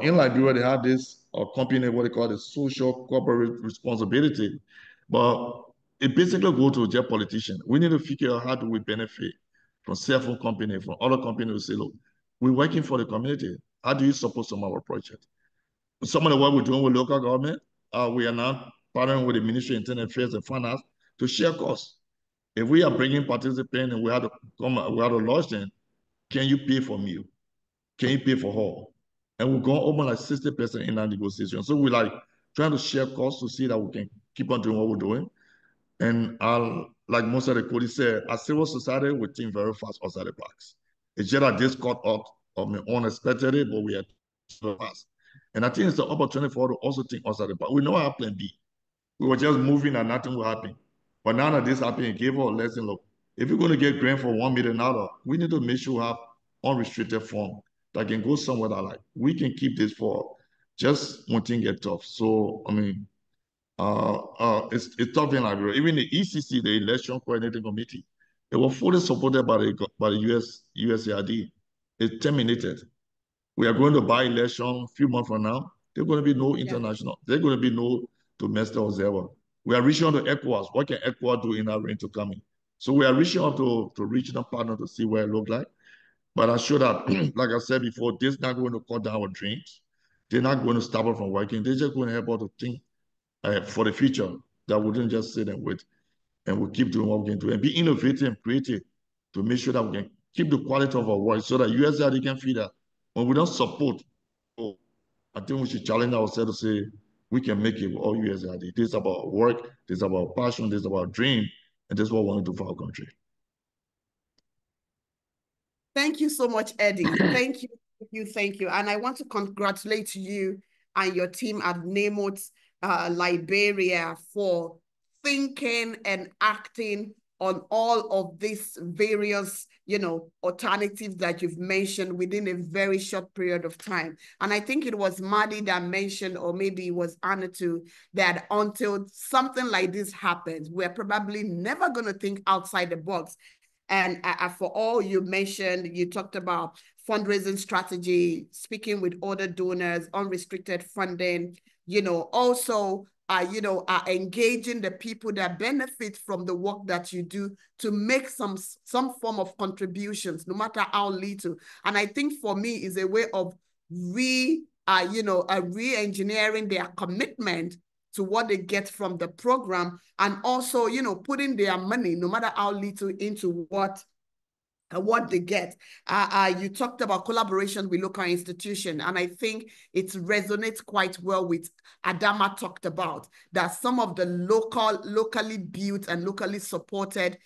S2: In Liberia, they have this company, what they call the social corporate responsibility, but it basically goes to just politicians. We need to figure out how do we benefit from cell phone company, from other companies who say, look, we're working for the community. How do you support some of our projects? Some of the work we're doing with local government, we are now partnering with the Ministry of Internal Affairs and Finance to share costs. If we are bringing participants and we have to lodge them, can you pay for meal? Can you pay for hall? And we're going over like 60% in our negotiation. So we're like trying to share costs to see that we can keep on doing what we're doing. And like most of the colleagues said, as civil society, we think very fast outside the box. It's just that this caught up of unexpectedly, but we are so fast. And I think it's the opportunity for us to also think outside the box. We know our plan B. We were just moving and nothing will happen. But now that this happened, it gave us a lesson. Look, if you're going to get grant for $1 million, we need to make sure we have unrestricted fund that can go somewhere that like we can keep this for just when things get tough. So I mean, it's tough in Liberia. Even the ECC, the Election Coordinating Committee, it was fully supported by the USAID. It's terminated. We are going to buy election a few months from now. There's going to be no international. There's going to be no domestic observer. We are reaching out to ECOWAS. What can ECOWAS do in our range to come in? So we are reaching out to regional partners to see where it looks like. But I'm sure that, like I said before, this is not going to cut down our dreams. They're not going to stop us from working. They're just going to help us to think for the future, that we wouldn't just sit and wait, and we'll keep doing what we can do and be innovative and creative to make sure that we can keep the quality of our work so that USAID can feel that when we don't support, oh, I think we should challenge ourselves to say we can make it with all USAID. This is about work, this is about passion, this is about dream, and this is what we want to do for our country.
S1: Thank you so much, Eddie. Thank you, thank you, thank you. And I want to congratulate you and your team at NAMOT Liberia for thinking and acting on all of these various, alternatives that you've mentioned within a very short period of time. And I think it was Madi that mentioned, or maybe it was Anna too, that until something like this happens, we're probably never going to think outside the box. And for all you mentioned, you talked about fundraising strategy, speaking with other donors, unrestricted funding, also, engaging the people that benefit from the work that you do to make some form of contributions, no matter how little. And I think for me is a way of re-engineering their commitment to what they get from the program, and also, putting their money, no matter how little, into what they get. You talked about collaboration with local institutions, and I think it resonates quite well with Adama talked about, that some of the locally built and locally supported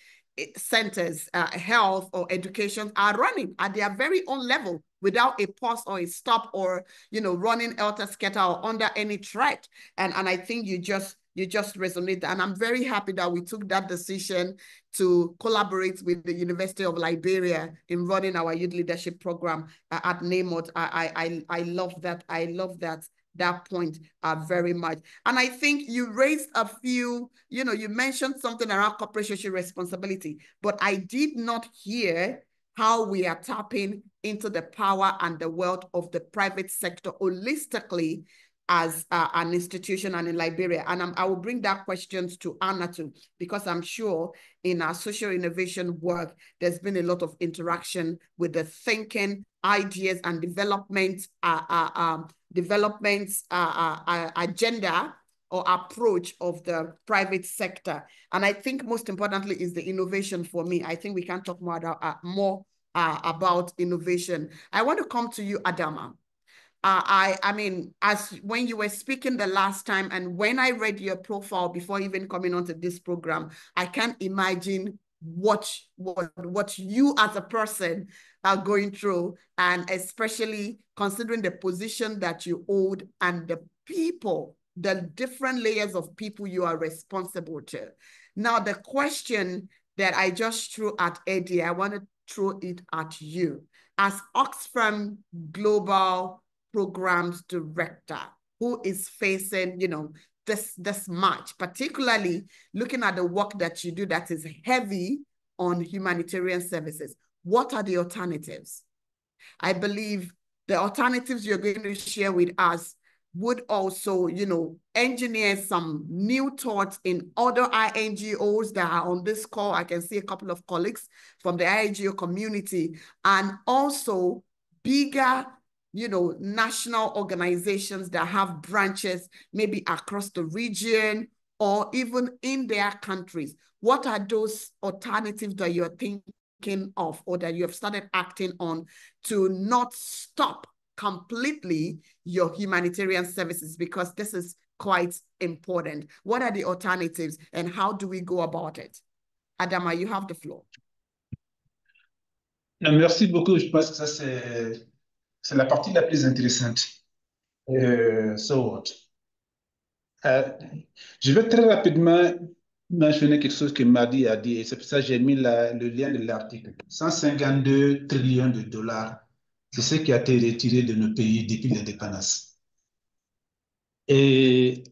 S1: centers, health or education, are running at their very own level without a pause or a stop, or running helter-skelter or under any threat. And I think you just resonate. And I'm very happy that we took that decision to collaborate with the University of Liberia in running our youth leadership program at NAMOT. I love that. I love that point very much. And I think you raised a few, you mentioned something around corporate social responsibility, but I did not hear how we are tapping into the power and the wealth of the private sector holistically as an institution and in Liberia. And I will bring that questions to Anna too, because I'm sure in our social innovation work, there's been a lot of interaction with the thinking, ideas, and development agenda or approach of the private sector. And I think most importantly is the innovation for me. I think we can talk more about innovation. I want to come to you, Adama. I mean, as when you were speaking the last time, and when I read your profile before even coming onto this program, I can't imagine what you as a person are going through, and especially considering the position that you hold and the people, the different layers of people you are responsible to. Now, the question that I just threw at Eddie, I want to throw it at you. As Oxfam Global Programs Director, who is facing, this march, particularly looking at the work that you do that is heavy on humanitarian services, what are the alternatives? I believe the alternatives you're going to share with us would also, engineer some new thoughts in other INGOs that are on this call. I can see a couple of colleagues from the INGO community, and also bigger, national organizations that have branches maybe across the region or even in their countries. What are those alternatives that you're thinking of, or that you have started acting on, to not stop completely your humanitarian services, because this is quite important? What are the alternatives and how do we go about it? Adama, you have the floor.
S3: Non, merci beaucoup. Je pense que ça, c'est la partie la plus intéressante. Je vais très rapidement mentionner quelque chose que Madi a dit, et c'est pour ça que j'ai mis le lien de l'article. 152 trillions de dollars, c'est ce qui a été retiré de nos pays depuis l'indépendance. Et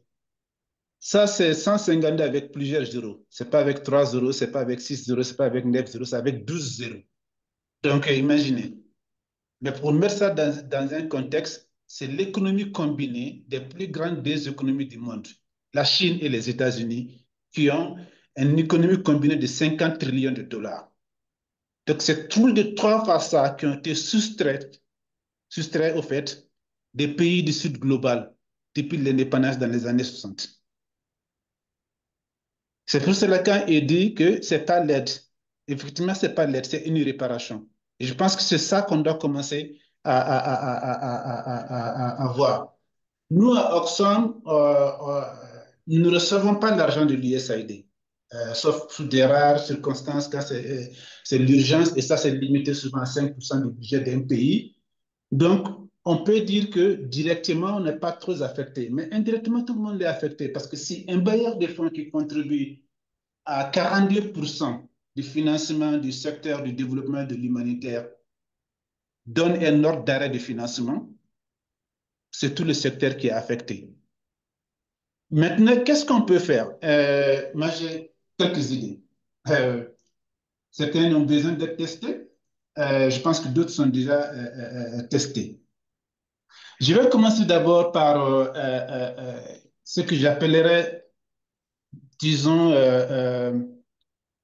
S3: ça, c'est 152 avec plusieurs zéros. Ce n'est pas avec 3 zéros, ce n'est pas avec 6 zéros, ce n'est pas avec 9 zéros, c'est avec 12 zéros. Donc, imaginez. Mais pour mettre ça dans un contexte, c'est l'économie combinée des plus grandes deux économies du monde, la Chine et les États-Unis, qui ont une économie combinée de 50 trillions de dollars. Donc, c'est tous les trois fois ça qui ont été soustraits au fait des pays du Sud global depuis l'indépendance dans les années 60. C'est pour cela qu'il dit que ce n'est pas l'aide. Effectivement, ce n'est pas l'aide, c'est une réparation. Et je pense que c'est ça qu'on doit commencer à voir. Nous, à Oxfam, nous ne recevons pas l'argent de l'USAID, sauf sous des rares circonstances, quand c'est l'urgence, et ça, c'est limité souvent à 5% du budget d'un pays. Donc, on peut dire que directement, on n'est pas trop affecté, mais indirectement, tout le monde est affecté, parce que si un bailleur de fonds qui contribue à 42% du financement du secteur du développement de l'humanitaire donne un ordre d'arrêt de financement, c'est tout le secteur qui est affecté. Maintenant, qu'est-ce qu'on peut faire? Moi, j'ai quelques idées. Certains ont besoin d'être testés. Je pense que d'autres sont déjà testés. Je vais commencer d'abord par ce que j'appellerais, disons,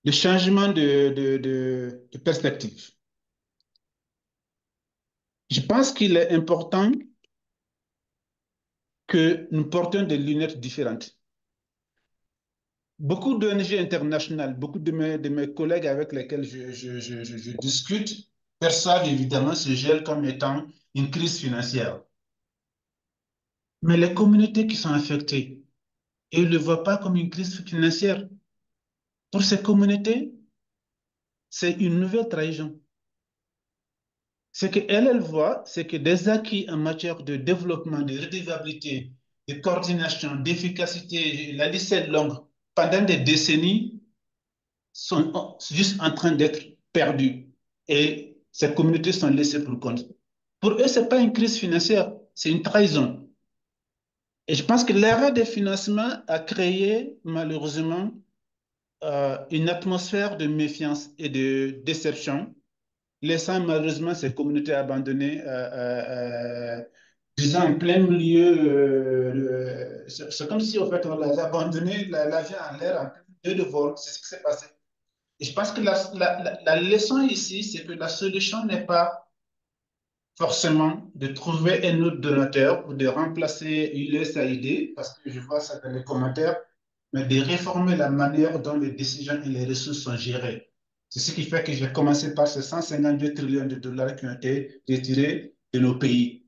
S3: le changement de perspective. Je pense qu'il est important que nous portions des lunettes différentes. Beaucoup d'ONG internationales, beaucoup de mes collègues avec lesquels je discute perçoivent évidemment ce gel comme étant une crise financière. Mais les communautés qui sont affectées, ils ne le voient pas comme une crise financière. Pour ces communautés, c'est une nouvelle trahison. Ce qu'elles voient, c'est que des acquis en matière de développement, de redevabilité, de coordination, d'efficacité, la liste est longue, pendant des décennies, sont juste en train d'être perdus. Et ces communautés sont laissées pour compte. Pour eux, ce n'est pas une crise financière, c'est une trahison. Et je pense que l'arrêt des financements a créé, malheureusement, une atmosphère de méfiance et de déception, laissant malheureusement ces communautés abandonnées, disons, en plein milieu. C'est comme si, en fait, on les abandonnait, l'avion en l'air, en plein milieu de vol. C'est ce qui s'est passé. Et je pense que la leçon ici, c'est que la solution n'est pas forcément de trouver un autre donateur ou de remplacer l'USAID, parce que je vois ça dans les commentaires, mais de réformer la manière dont les décisions et les ressources sont gérées. C'est ce qui fait que j'ai commencé par ces 152 trillions de dollars qui ont été retirés de nos pays.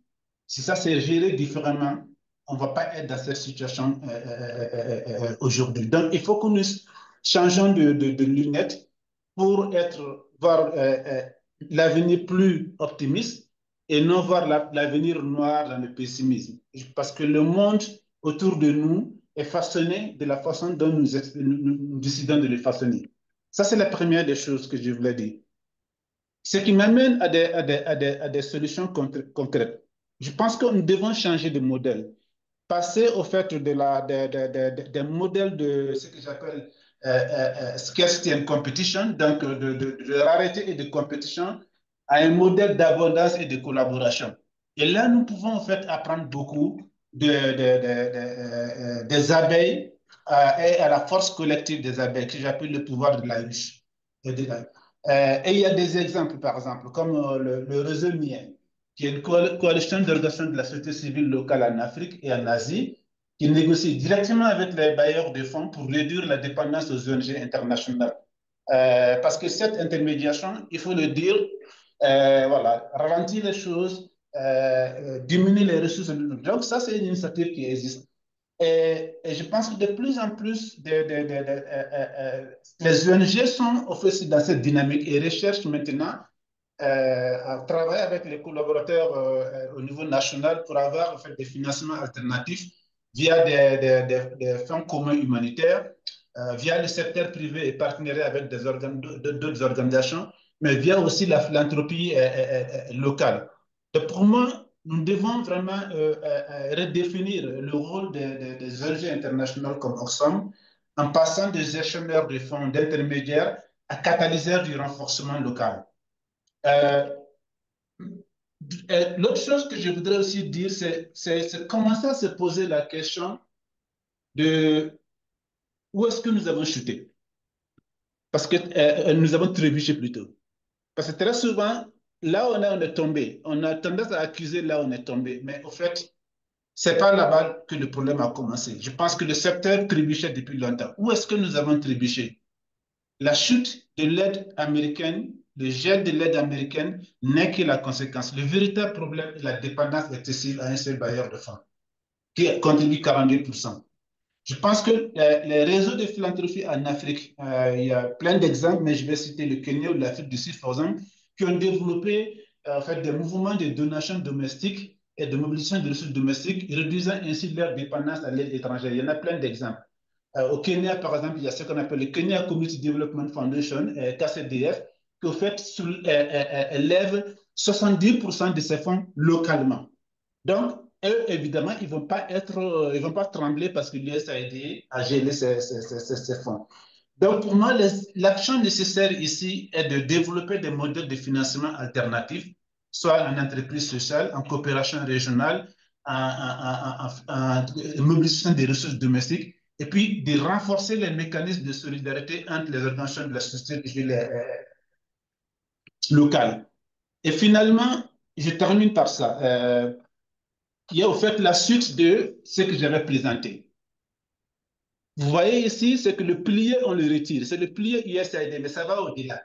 S3: Si ça s'est géré différemment, on ne va pas être dans cette situation aujourd'hui. Donc, il faut que nous changeons de lunettes pour voir l'avenir plus optimiste et non voir l'avenir noir dans le pessimisme. Parce que le monde autour de nous est façonné de la façon dont nous décidons de le façonner. Ça, c'est la première des choses que je voulais dire. Ce qui m'amène à des solutions concrètes. Je pense que nous devons changer de modèle, passer au fait des modèles de ce que j'appelle scarcity and competition, donc de rareté et de compétition, à un modèle d'abondance et de collaboration. Et là, nous pouvons en fait apprendre beaucoup des abeilles et à la force collective des abeilles, que j'appelle le pouvoir de la ruche. Et il y a des exemples, par exemple, comme le réseau MIEN, qui est une coalition d'organisations de la société civile locale en Afrique et en Asie, qui négocie directement avec les bailleurs de fonds pour réduire la dépendance aux ONG internationales. Parce que cette intermédiation, il faut le dire, voilà, ralentit les choses, diminuer les ressources. Donc ça, c'est une initiative qui existe. Et je pense que de plus en plus, les ONG sont aussi dans cette dynamique et recherchent maintenant à travailler avec les collaborateurs au niveau national pour avoir en fait, des financements alternatifs via des fonds communs humanitaires, via le secteur privé et partenariat avec d'autres organisations, mais via aussi la philanthropie locale. Donc pour moi, nous devons vraiment redéfinir le rôle des ONG internationales comme Oxfam en passant des gestionnaires de fonds d'intermédiaires à catalyseurs du renforcement local. Euh, L'autre chose que je voudrais aussi dire, c'est commencer à se poser la question de où est-ce que nous avons chuté? Parce que nous avons trébuché plutôt. Parce que très souvent, là où on est tombé. On a tendance à accuser là où on est tombé. Mais au fait, c'est pas là-bas que le problème a commencé. Je pense que le secteur trébuchait depuis longtemps. Où est-ce que nous avons trébuché? La chute de l'aide américaine, le gel de l'aide américaine n'est que la conséquence. Le véritable problème est la dépendance excessive à un seul bailleur de fonds, qui contribue 42%. Je pense que les réseaux de philanthropie en Afrique, il y a plein d'exemples, mais je vais citer le Kenya ou l'Afrique du Sud, par exemple, qui ont développé en fait, des mouvements de donation domestique et de mobilisation de ressources domestiques, réduisant ainsi leur dépendance à l'aide étrangère. Il y en a plein d'exemples. Au Kenya, par exemple, il y a ce qu'on appelle le Kenya Community Development Foundation, KCDF, qui, au fait, lève 70% de ses fonds localement. Donc, eux, évidemment, ils ne vont pas trembler parce que l'US a aidé à gérer ces fonds. Donc, pour moi, l'action nécessaire ici est de développer des modèles de financement alternatifs, soit en entreprise sociale, en coopération régionale, en mobilisation des ressources domestiques, et puis de renforcer les mécanismes de solidarité entre les organisations de la société civile locale. Et finalement, je termine par ça. Il y a au fait la suite de ce que j'avais présenté. Vous voyez ici, c'est que le pilier, on le retire. C'est le pilier USAID, mais ça va au-delà.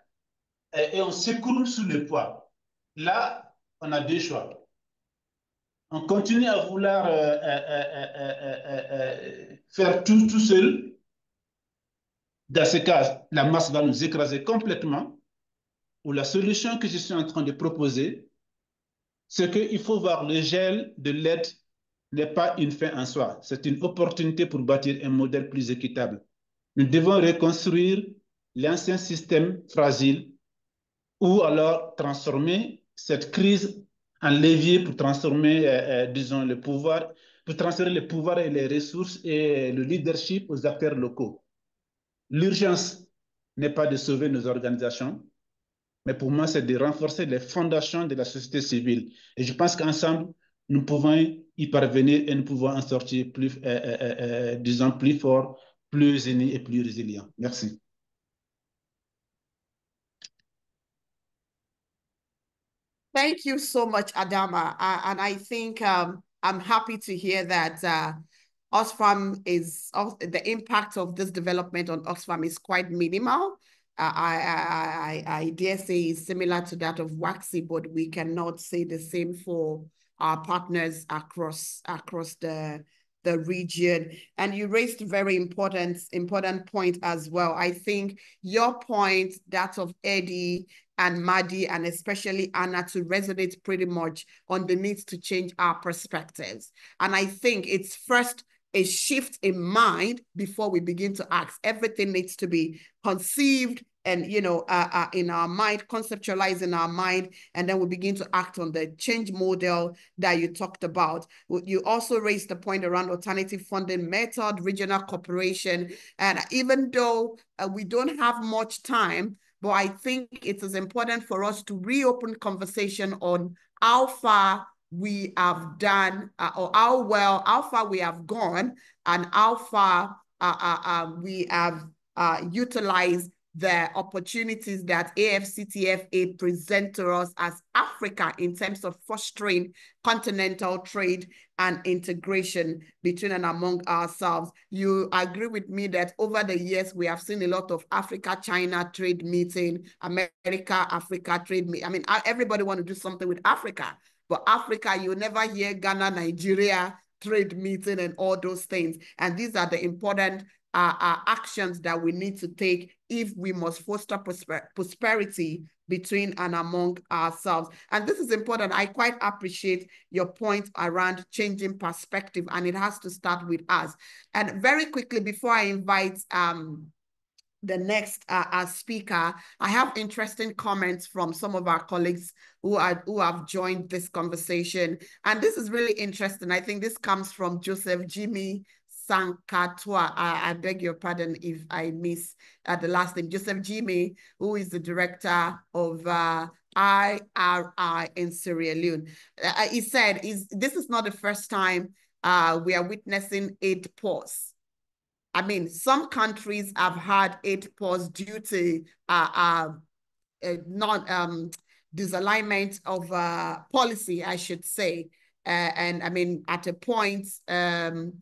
S3: Et on s'écroule sous le poids. Là, on a deux choix. On continue à vouloir faire tout seul. Dans ce cas, la masse va nous écraser complètement. Ou la solution que je suis en train de proposer, c'est qu'il faut voir le gel de l'aide n'est pas une fin en soi, c'est une opportunité pour bâtir un modèle plus équitable. Nous devons reconstruire l'ancien système fragile ou alors transformer cette crise en levier pour transformer, disons, le pouvoir, pour transférer le pouvoir et les ressources et le leadership aux acteurs locaux. L'urgence n'est pas de sauver nos organisations, mais pour moi, c'est de renforcer les fondations de la société civile. Et je pense qu'ensemble, nous pouvons y parvenir et nous pouvons en sortir plus, disons, plus fort, plus unis et plus résilients. Merci.
S1: Thank you so much, Adama. And I think I'm happy to hear that Oxfam the impact of this development on Oxfam is quite minimal. I dare say is similar to that of WACPODIS, but we cannot say the same for our partners across the region. And you raised a very important point as well. I think your point, that of Eddie and Maddie, and especially Anna, to resonate pretty much on the need to change our perspectives. And I think it's first a shift in mind before we begin to act. Everything needs to be conceived and, in our mind, conceptualized in our mind, and then we begin to act on the change model that you talked about. You also raised the point around alternative funding method, regional cooperation, and even though we don't have much time, but I think it is important for us to reopen conversation on how far we have done, or how far we have gone, and how far we have utilized the opportunities that AfCTFA present to us as Africa in terms of fostering continental trade and integration between and among ourselves. You agree with me that over the years, we have seen a lot of Africa-China trade meeting, America-Africa trade meeting. I mean, everybody want to do something with Africa, but Africa, you never hear Ghana, Nigeria trade meeting and all those things. And these are the important actions that we need to take if we must foster prosperity between and among ourselves. And this is important. I quite appreciate your point around changing perspective, and it has to start with us. And very quickly, before I invite the next speaker, I have interesting comments from some of our colleagues who have joined this conversation. And this is really interesting. I think this comes from Joseph Jimmy Sankatwa. I beg your pardon if I miss the last name. Joseph Jimmy, who is the director of IRI in Sierra Leone. He said, this is not the first time we are witnessing aid pause. I mean, some countries have had aid pause due to disalignment of policy, I should say. And I mean, at a point, Libya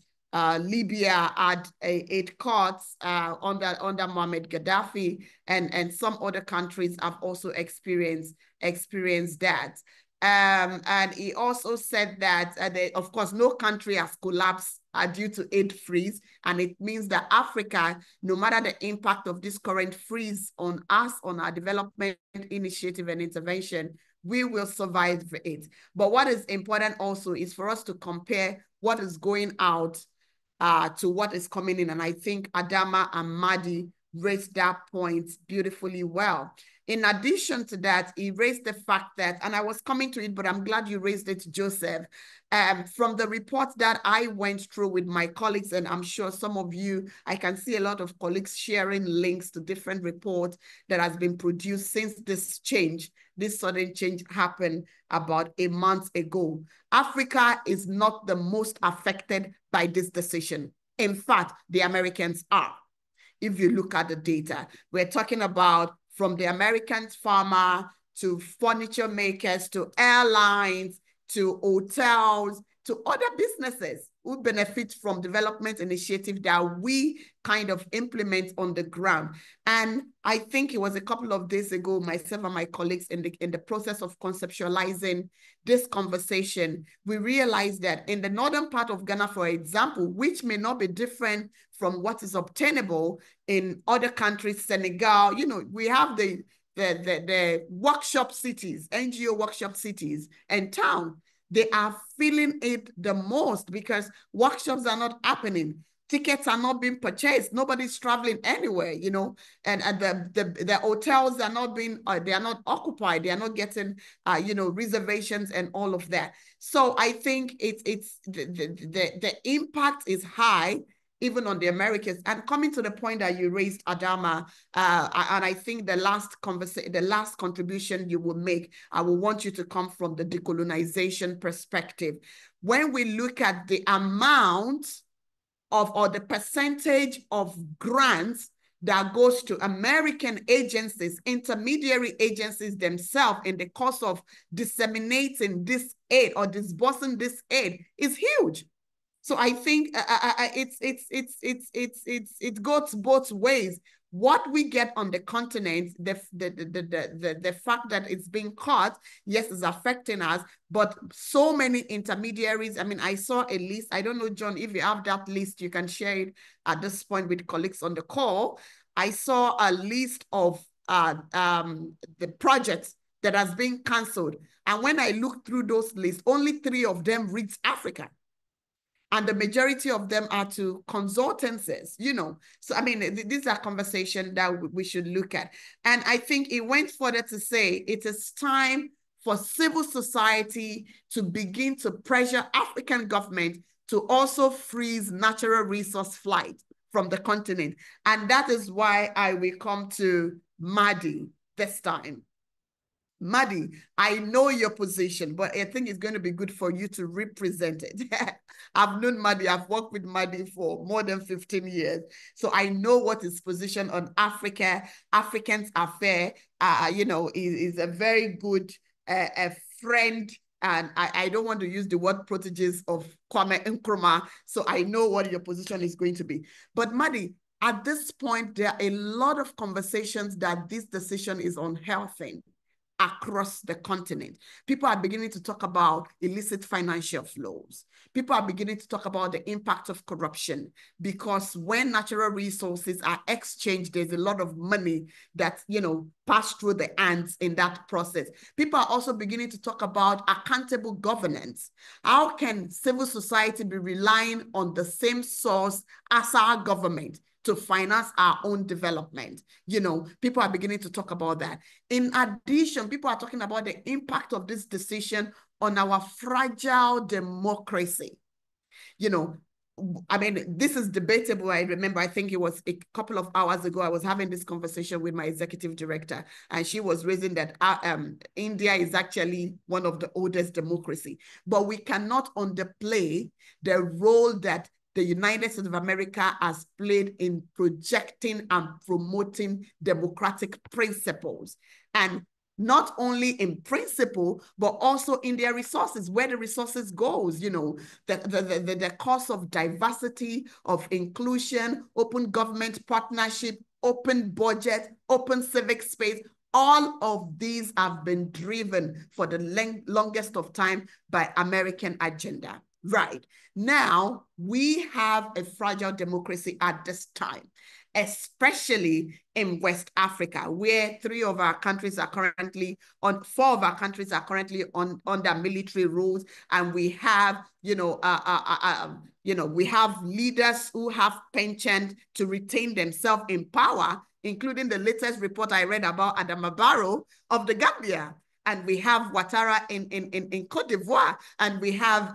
S1: had aid cuts under Muammar Gaddafi, and some other countries have also experienced that. And he also said that, of course, no country has collapsed due to aid freeze. And it means that Africa, no matter the impact of this current freeze on us, on our development initiative and intervention, we will survive it. But what is important also is for us to compare what is going out to what is coming in. And I think Adama and Madi raised that point beautifully well. In addition to that, he raised the fact that, and I was coming to it, but I'm glad you raised it, Joseph. From the report that I went through with my colleagues, and I'm sure some of you, I can see a lot of colleagues sharing links to different reports that has been produced since this sudden change happened about a month ago. Africa is not the most affected by this decision. In fact, the Americans are. If you look at the data, we're talking about from the American farmer to furniture makers, to airlines, to hotels, to other businesses who benefit from development initiative that we kind of implement on the ground. And I think it was a couple of days ago, myself and my colleagues in the process of conceptualizing this conversation, we realized that in the northern part of Ghana, for example, which may not be different from what is obtainable in other countries, Senegal, we have the workshop cities, NGO workshop cities and town. They are feeling it the most because workshops are not happening. Tickets are not being purchased. Nobody's traveling anywhere, and the hotels are not being, they are not occupied. They are not getting, reservations and all of that. So I think it's the impact is high, even on the Americans. And coming to the point that you raised, Adama, and I think the last contribution you will make, I will want you to come from the decolonization perspective. When we look at the amount or the percentage of grants that goes to American agencies, intermediary agencies themselves in the course of disseminating this aid or disbursing this aid is huge. So I think it goes both ways. What we get on the continent, the fact that it's being cut, yes, is affecting us, but so many intermediaries. I mean, I saw a list. I don't know, John, if you have that list, you can share it at this point with colleagues on the call. I saw a list of the projects that has been canceled. And when I looked through those lists, only 3 of them reached Africa. And the majority of them are to consultancies, So, I mean, these are conversations that we should look at. And I think it went further to say it is time for civil society to begin to pressure African government to also freeze natural resource flight from the continent. And that is why I will come to Madi this time. Madi, I know your position, but I think it's going to be good for you to represent it. I've known Madi, I've worked with Madi for more than 15 years. So I know what his position on Africa, Africans affair, is a very good friend. And I don't want to use the word proteges of Kwame Nkrumah. So I know what your position is going to be. But Madi, at this point, there are a lot of conversations that this decision is unhealthy across the continent. People are beginning to talk about illicit financial flows. People are beginning to talk about the impact of corruption, because when natural resources are exchanged, there's a lot of money that, pass through the hands in that process. People are also beginning to talk about accountable governance. How can civil society be relying on the same source as our government to finance our own development? People are beginning to talk about that. In addition, people are talking about the impact of this decision on our fragile democracy. I mean, this is debatable. I remember, I think it was a couple of hours ago, I was having this conversation with my executive director, and she was raising that India is actually one of the oldest democracy, but we cannot underplay the role that the United States of America has played in projecting and promoting democratic principles. And not only in principle, but also in their resources, where the resources goes, you know, the cost of diversity, of inclusion, open government partnership, open budget, open civic space. All of these have been driven for the longest of time by American agenda. Right. Now, we have a fragile democracy at this time, especially in West Africa, where four of our countries are currently under military rules, and we have, we have leaders who have penchant to retain themselves in power, including the latest report I read about Adama Barrow of the Gambia. And we have Ouattara in Cote d'Ivoire, and we have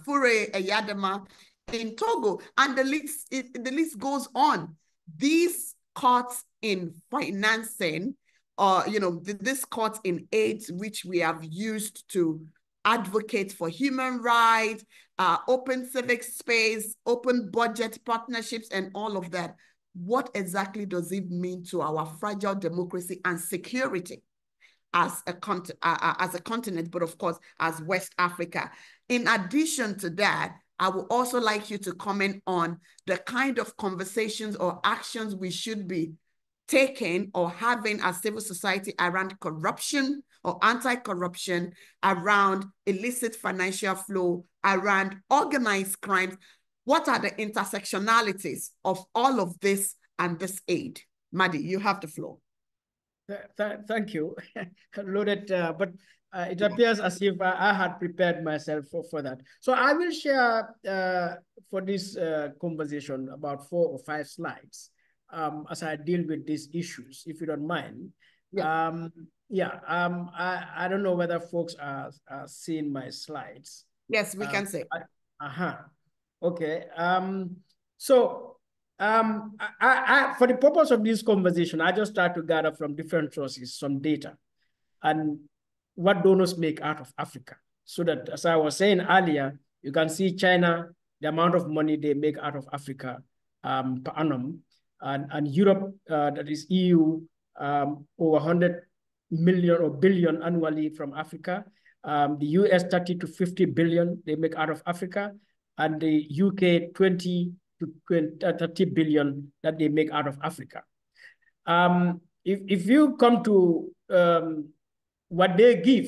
S1: Fure Eyadema in Togo, and the list goes on. These cuts in financing, this cut in aid, which we have used to advocate for human rights, open civic space, open budget partnerships, and all of that. What exactly does it mean to our fragile democracy and security as a continent, but of course, as West Africa? In addition to that, I would also like you to comment on the kind of conversations or actions we should be taking or having as civil society around corruption or anti-corruption, around illicit financial flow, around organized crimes. What are the intersectionalities of all of this and this aid? Madi, you have the floor.
S4: Thank you. Loaded, but it appears as if I had prepared myself for that. So I will share for this conversation about 4 or 5 slides as I deal with these issues, if you don't mind. Yeah. I don't know whether folks are seeing my slides.
S1: Yes, we can see.
S4: Okay. So for the purpose of this conversation, I just start to gather from different sources some data and what donors make out of Africa. So that, as I was saying earlier, you can see China, the amount of money they make out of Africa per annum, and Europe, that is EU, over 100 million or billion annually from Africa. The US 30 to 50 billion they make out of Africa, and the UK 20 to 30 billion that they make out of Africa. If you come to what they give,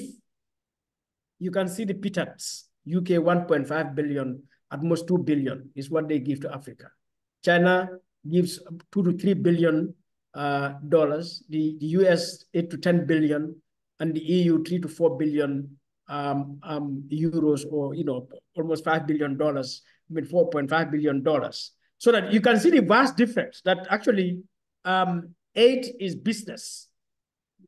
S4: you can see the pittance. UK 1.5 billion, at most 2 billion is what they give to Africa. China gives 2 to 3 billion dollars, the US 8 to 10 billion, and the EU 3 to 4 billion euros, or almost $5 billion, $4.5 billion. So that you can see the vast difference that actually aid is business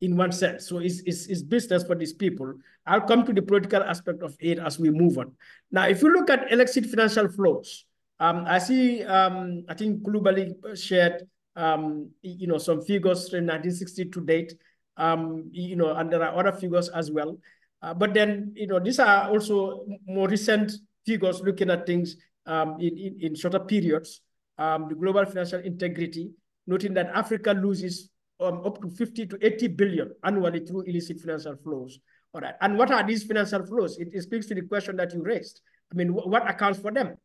S4: in one sense. So it's business for these people. I'll come to the political aspect of aid as we move on. Now, if you look at illicit financial flows, I see, I think globally shared, some figures from 1960 to date, and there are other figures as well. But then, these are also more recent figures looking at things in shorter periods. The global financial integrity, noting that Africa loses up to 50 to 80 billion annually through illicit financial flows. All right. And what are these financial flows? It speaks to the question that you raised. I mean, what accounts for them?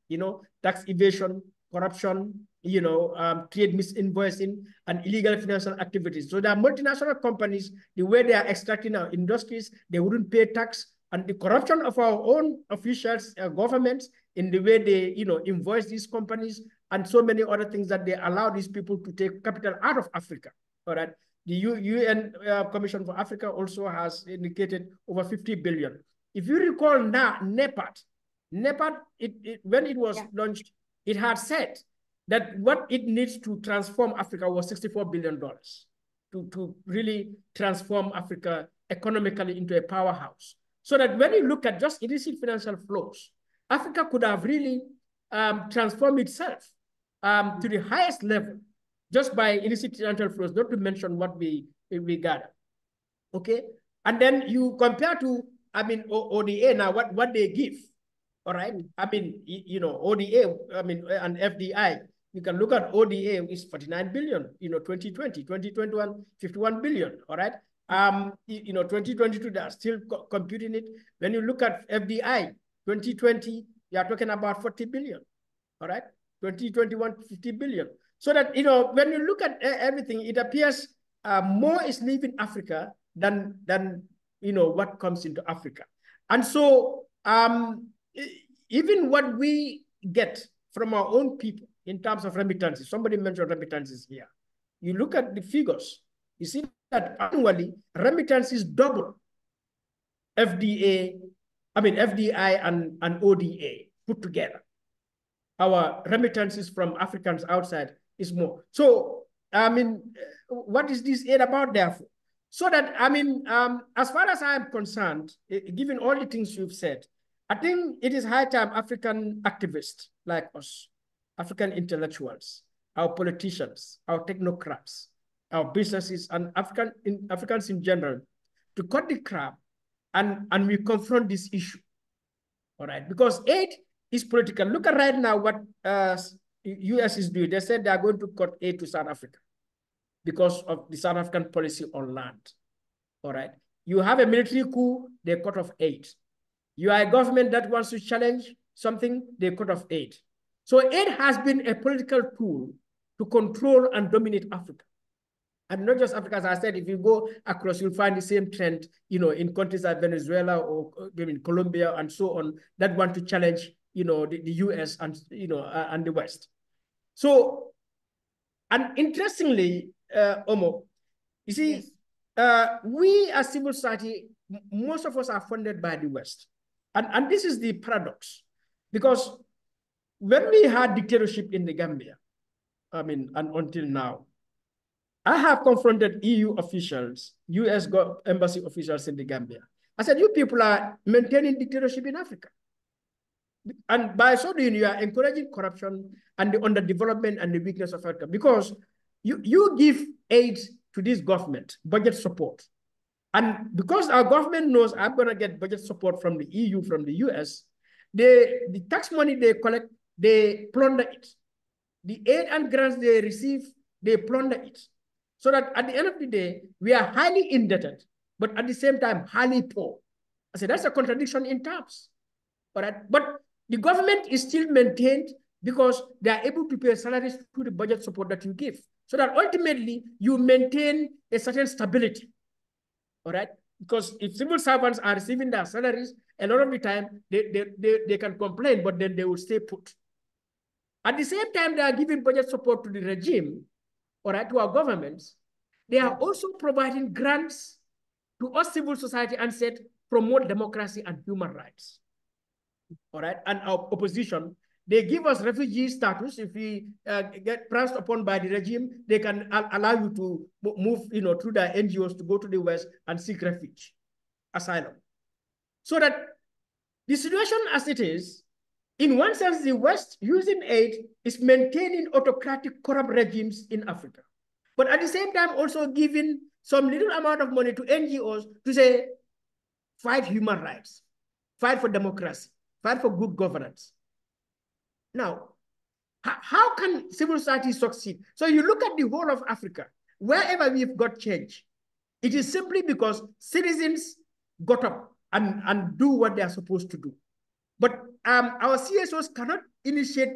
S4: Tax evasion, corruption, trade misinvoicing, and illegal financial activities. So there are multinational companies, the way they are extracting our industries, they wouldn't pay tax, and the corruption of our own officials, governments, in the way they, invoice these companies, and so many other things that they allow these people to take capital out of Africa. All right. The UN Commission for Africa also has indicated over 50 billion. If you recall now, NEPAD, when it was launched, it had said that what it needs to transform Africa was $64 billion to really transform Africa economically into a powerhouse. So that when you look at just illicit financial flows, Africa could have really transform itself to the highest level just by illicit financial flows, not to mention what we gather. Okay? And then you compare to, I mean, ODA now, what they give. All right? I mean, you know, ODA, I mean, and FDI, you can look at ODA is 49 billion, you know, 2020, 2021, 51 billion, all right? You know, 2022, they are still computing it. When you look at FDI, 2020, you are talking about 40 billion, all right? 2021, 50 billion. So that, you know, when you look at everything, it appears more is leaving Africa than you know, what comes into Africa. And so even what we get from our own people in terms of remittances, somebody mentioned remittances here. You look at the figures, you see that annually remittances double FDI and ODA put together. Our remittances from Africans outside is more. So, I mean, what is this aid about, therefore? So that, I mean, as far as I am concerned, given all the things you've said, I think it is high time African activists like us, African intellectuals, our politicians, our technocrats, our businesses, and Africans in general, to cut the crap and we confront this issue. All right, because aid is political. Look at right now what US is doing. They said they are going to cut aid to South Africa because of the South African policy on land. All right, you have a military coup, they cut off aid. You are a government that wants to challenge something, they cut off aid. So aid has been a political tool to control and dominate Africa. And not just Africa, as I said, if you go across, you'll find the same trend, you know, in countries like Venezuela or in Colombia and so on, that want to challenge, you know, the US and, you know, and the West. So, and interestingly, Omo, you see, yes. We as civil society, most of us are funded by the West. And this is the paradox, because when we had dictatorship in the Gambia, I mean, and until now, I have confronted EU officials, US embassy officials in the Gambia. I said, you people are maintaining dictatorship in Africa. And by so doing, you are encouraging corruption and the underdevelopment and the weakness of Africa, because you give aid to this government, budget support. And because our government knows I'm going to get budget support from the EU, from the US, the tax money they collect, they plunder it. The aid and grants they receive, they plunder it. So that at the end of the day, we are highly indebted, but at the same time, highly poor. I said, that's a contradiction in terms. All right? But the government is still maintained because they are able to pay salaries through the budget support that you give. So that ultimately, you maintain a certain stability. All right? Because if civil servants are receiving their salaries, a lot of the time, they can complain, but then they will stay put. At the same time, they are giving budget support to the regime, all right, to our governments. They are also providing grants to us civil society and said, promote democracy and human rights. All right, and our opposition, they give us refugee status. If we get pressed upon by the regime, they can allow you to move, you know, through the NGOs to go to the West and seek refuge, asylum. So that the situation as it is, in one sense, the West using aid is maintaining autocratic, corrupt regimes in Africa. But at the same time, also giving some little amount of money to NGOs to say, fight human rights, fight for democracy, fight for good governance. Now, how can civil society succeed? So you look at the whole of Africa, wherever we've got change, it is simply because citizens got up and do what they are supposed to do. But our CSOs cannot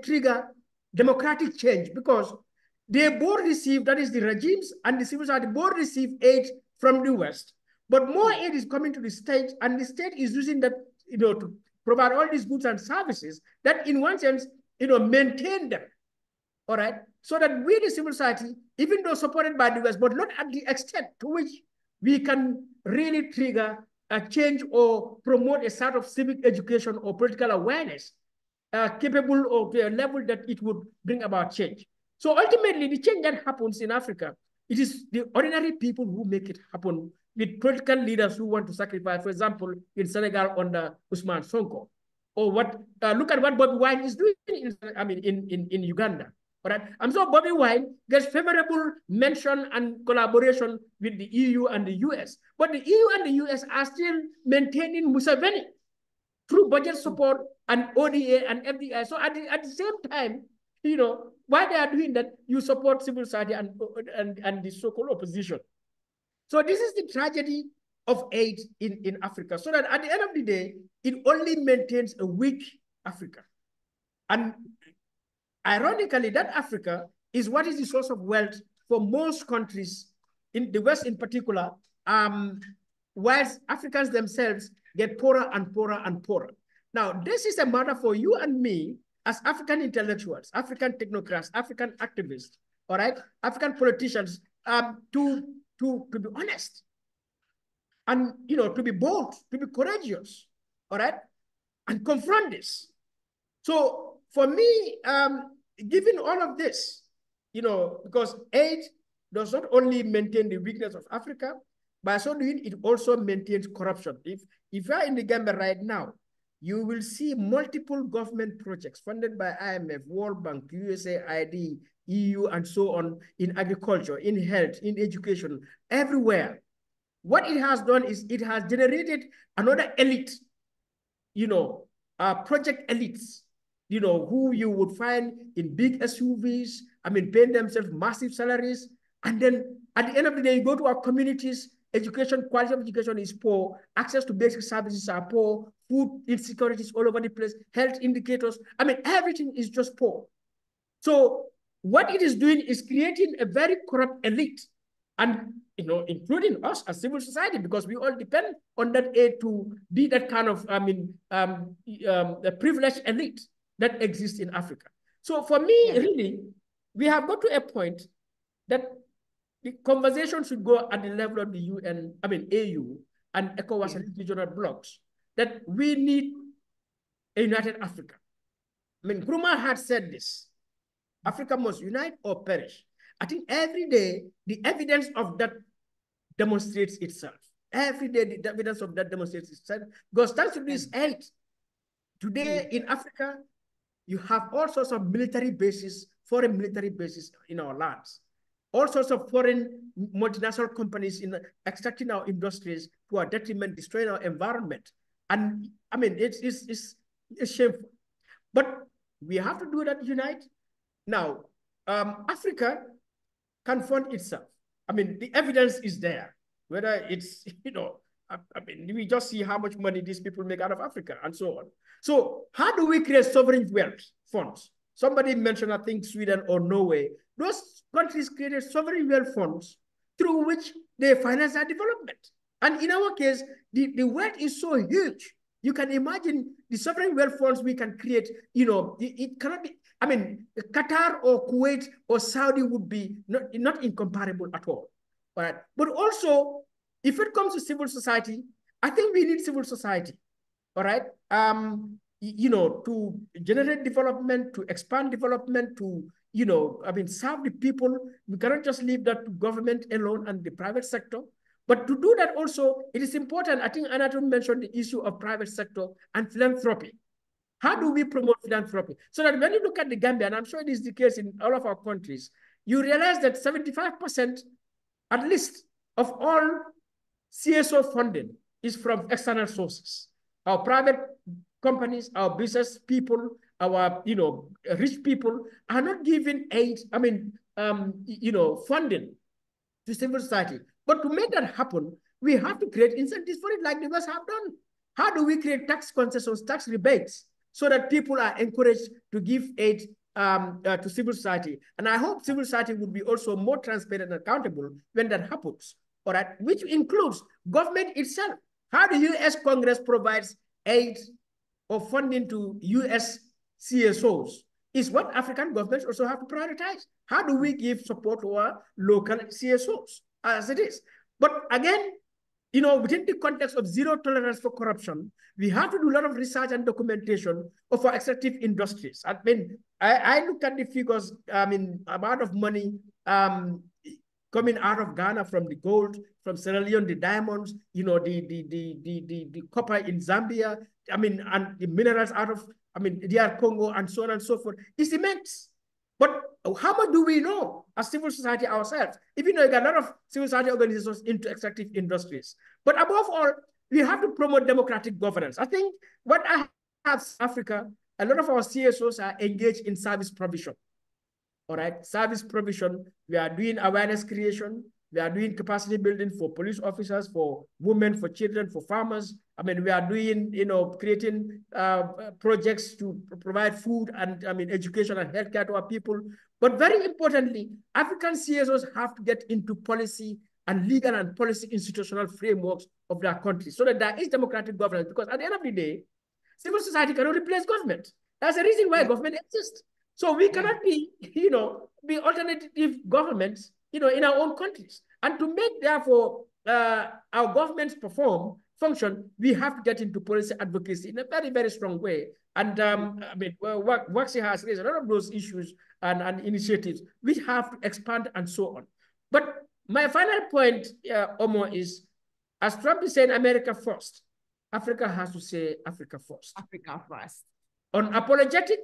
S4: trigger democratic change because they both receive, that is the regimes and the civil society, both receive aid from the West. But more aid is coming to the state, and the state is using that, you know, to provide all these goods and services that in one sense, you know, maintain them, all right? So that we, the civil society, even though supported by the West, but not at the extent to which we can really trigger a change or promote a sort of civic education or political awareness capable of a level that it would bring about change. So ultimately, the change that happens in Africa, it is the ordinary people who make it happen with political leaders who want to sacrifice. For example, in Senegal under Ousmane Sonko, or what, look at what Bobby Wine is doing in Uganda. All right. And so Bobby Wine gets favorable mention and collaboration with the EU and the US. But the EU and the US are still maintaining Museveni through budget support and ODA and FDI. So at the same time, you know, while they are doing that, you support civil society and the so-called opposition. So this is the tragedy of aid in Africa. So that at the end of the day, it only maintains a weak Africa. And ironically, that Africa is what is the source of wealth for most countries, in the West in particular, whilst Africans themselves get poorer and poorer and poorer. Now, this is a matter for you and me as African intellectuals, African technocrats, African activists, all right, African politicians, to be honest and, you know, to be bold, to be courageous, all right, and confront this. So for me, given all of this, you know, because aid does not only maintain the weakness of Africa, by so doing, it also maintains corruption. If you are in the Gambia right now, you will see multiple government projects funded by IMF, World Bank, USAID, EU, and so on, in agriculture, in health, in education, everywhere. What it has done is it has generated another elite, you know, project elites, you know, who you would find in big SUVs, paying themselves massive salaries. And then at the end of the day, you go to our communities, education, quality of education is poor, access to basic services are poor, food insecurities all over the place, health indicators, everything is just poor. So what it is doing is creating a very corrupt elite, and, you know, including us as civil society, because we all depend on that aid to be that kind of, a privileged elite that exists in Africa. So for me, really, we have got to a point that the conversation should go at the level of the UN, AU, and ECOWAS and regional blocs, that we need a united Africa. Nkrumah had said this: Africa must unite or perish. I think every day, the evidence of that demonstrates itself. Every day, the evidence of that demonstrates itself. Because thanks to this aid, today in Africa, you have all sorts of military bases, foreign military bases in our lands. All sorts of foreign multinational companies in extracting our industries to our detriment, destroying our environment. And it's shameful. But we have to do that, unite. Now, Africa can fund itself. The evidence is there. Whether it's, you know, we just see how much money these people make out of Africa and so on. So how do we create sovereign wealth funds? Somebody mentioned, I think, Sweden or Norway. Those countries created sovereign wealth funds through which they finance their development. And in our case, the wealth is so huge. You can imagine the sovereign wealth funds we can create, you know, it cannot be, Qatar or Kuwait or Saudi would be not incomparable at all. All right. But also, if it comes to civil society, I think we need civil society. All right. You know, to generate development, to expand development, to, you know, serve the people. We cannot just leave that to government alone and the private sector. But to do that also, it is important. I think Anatol mentioned the issue of private sector and philanthropy. How do we promote philanthropy? So that when you look at the Gambia, and I'm sure it is the case in all of our countries, you realize that 75% at least of all CSO funding is from external sources. Our private companies, our business people, our, you know, rich people are not giving aid, you know, funding to civil society. But to make that happen, we have to create incentives for it like the West have done. How do we create tax concessions, tax rebates, so that people are encouraged to give aid to civil society? And I hope civil society would be also more transparent and accountable when that happens, all right, which includes government itself. How the US Congress provides aid or funding to US CSOs is what African governments also have to prioritize. How do we give support to our local CSOs as it is? But again, you know, within the context of zero tolerance for corruption, we have to do a lot of research and documentation of our extractive industries. I look at the figures, amount of money coming out of Ghana from the gold, from Sierra Leone, the diamonds, you know, the copper in Zambia, I mean, and the minerals out of, I mean, DR Congo and so on and so forth, is immense. But how much do we know as civil society ourselves? Even though you got a lot of civil society organizations into extractive industries. But above all, we have to promote democratic governance. I think what I have in Africa, a lot of our CSOs are engaged in service provision. All right, service provision. We are doing awareness creation. We are doing capacity building for police officers, for women, for children, for farmers. I mean, we are doing, you know, creating projects to provide food and, I mean, education and healthcare to our people. But very importantly, African CSOs have to get into policy and legal and policy institutional frameworks of their country so that there is democratic governance. Because at the end of the day, civil society cannot replace government. That's the reason why government exists. So we cannot be, you know, be alternative governments, you know, in our own countries. And to make, therefore, our governments function, we have to get into policy advocacy in a very, very strong way. And I mean, WACPODIS has raised a lot of those issues and initiatives. We have to expand and so on. But my final point, Omo, is as Trump is saying America first, Africa has to say Africa first.
S1: Africa first.
S4: Unapologetic,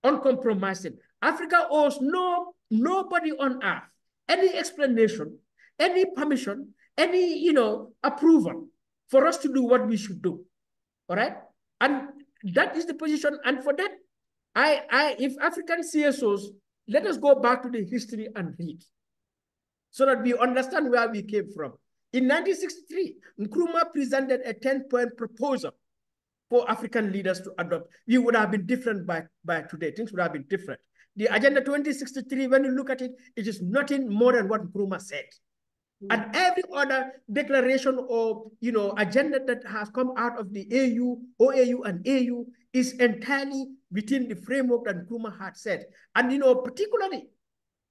S4: uncompromising. Africa owes nobody on earth any explanation, any permission, any, you know, approval for us to do what we should do. All right? And that is the position. And for that, if African CSOs, let us go back to the history and read so that we understand where we came from. In 1963, Nkrumah presented a 10-point proposal for African leaders to adopt. We would have been different by today. Things would have been different. The Agenda 2063, when you look at it, it is nothing more than what Nkrumah said. And every other declaration or, you know, agenda that has come out of the AU, OAU, and AU is entirely within the framework that Nkrumah had said. And, you know, particularly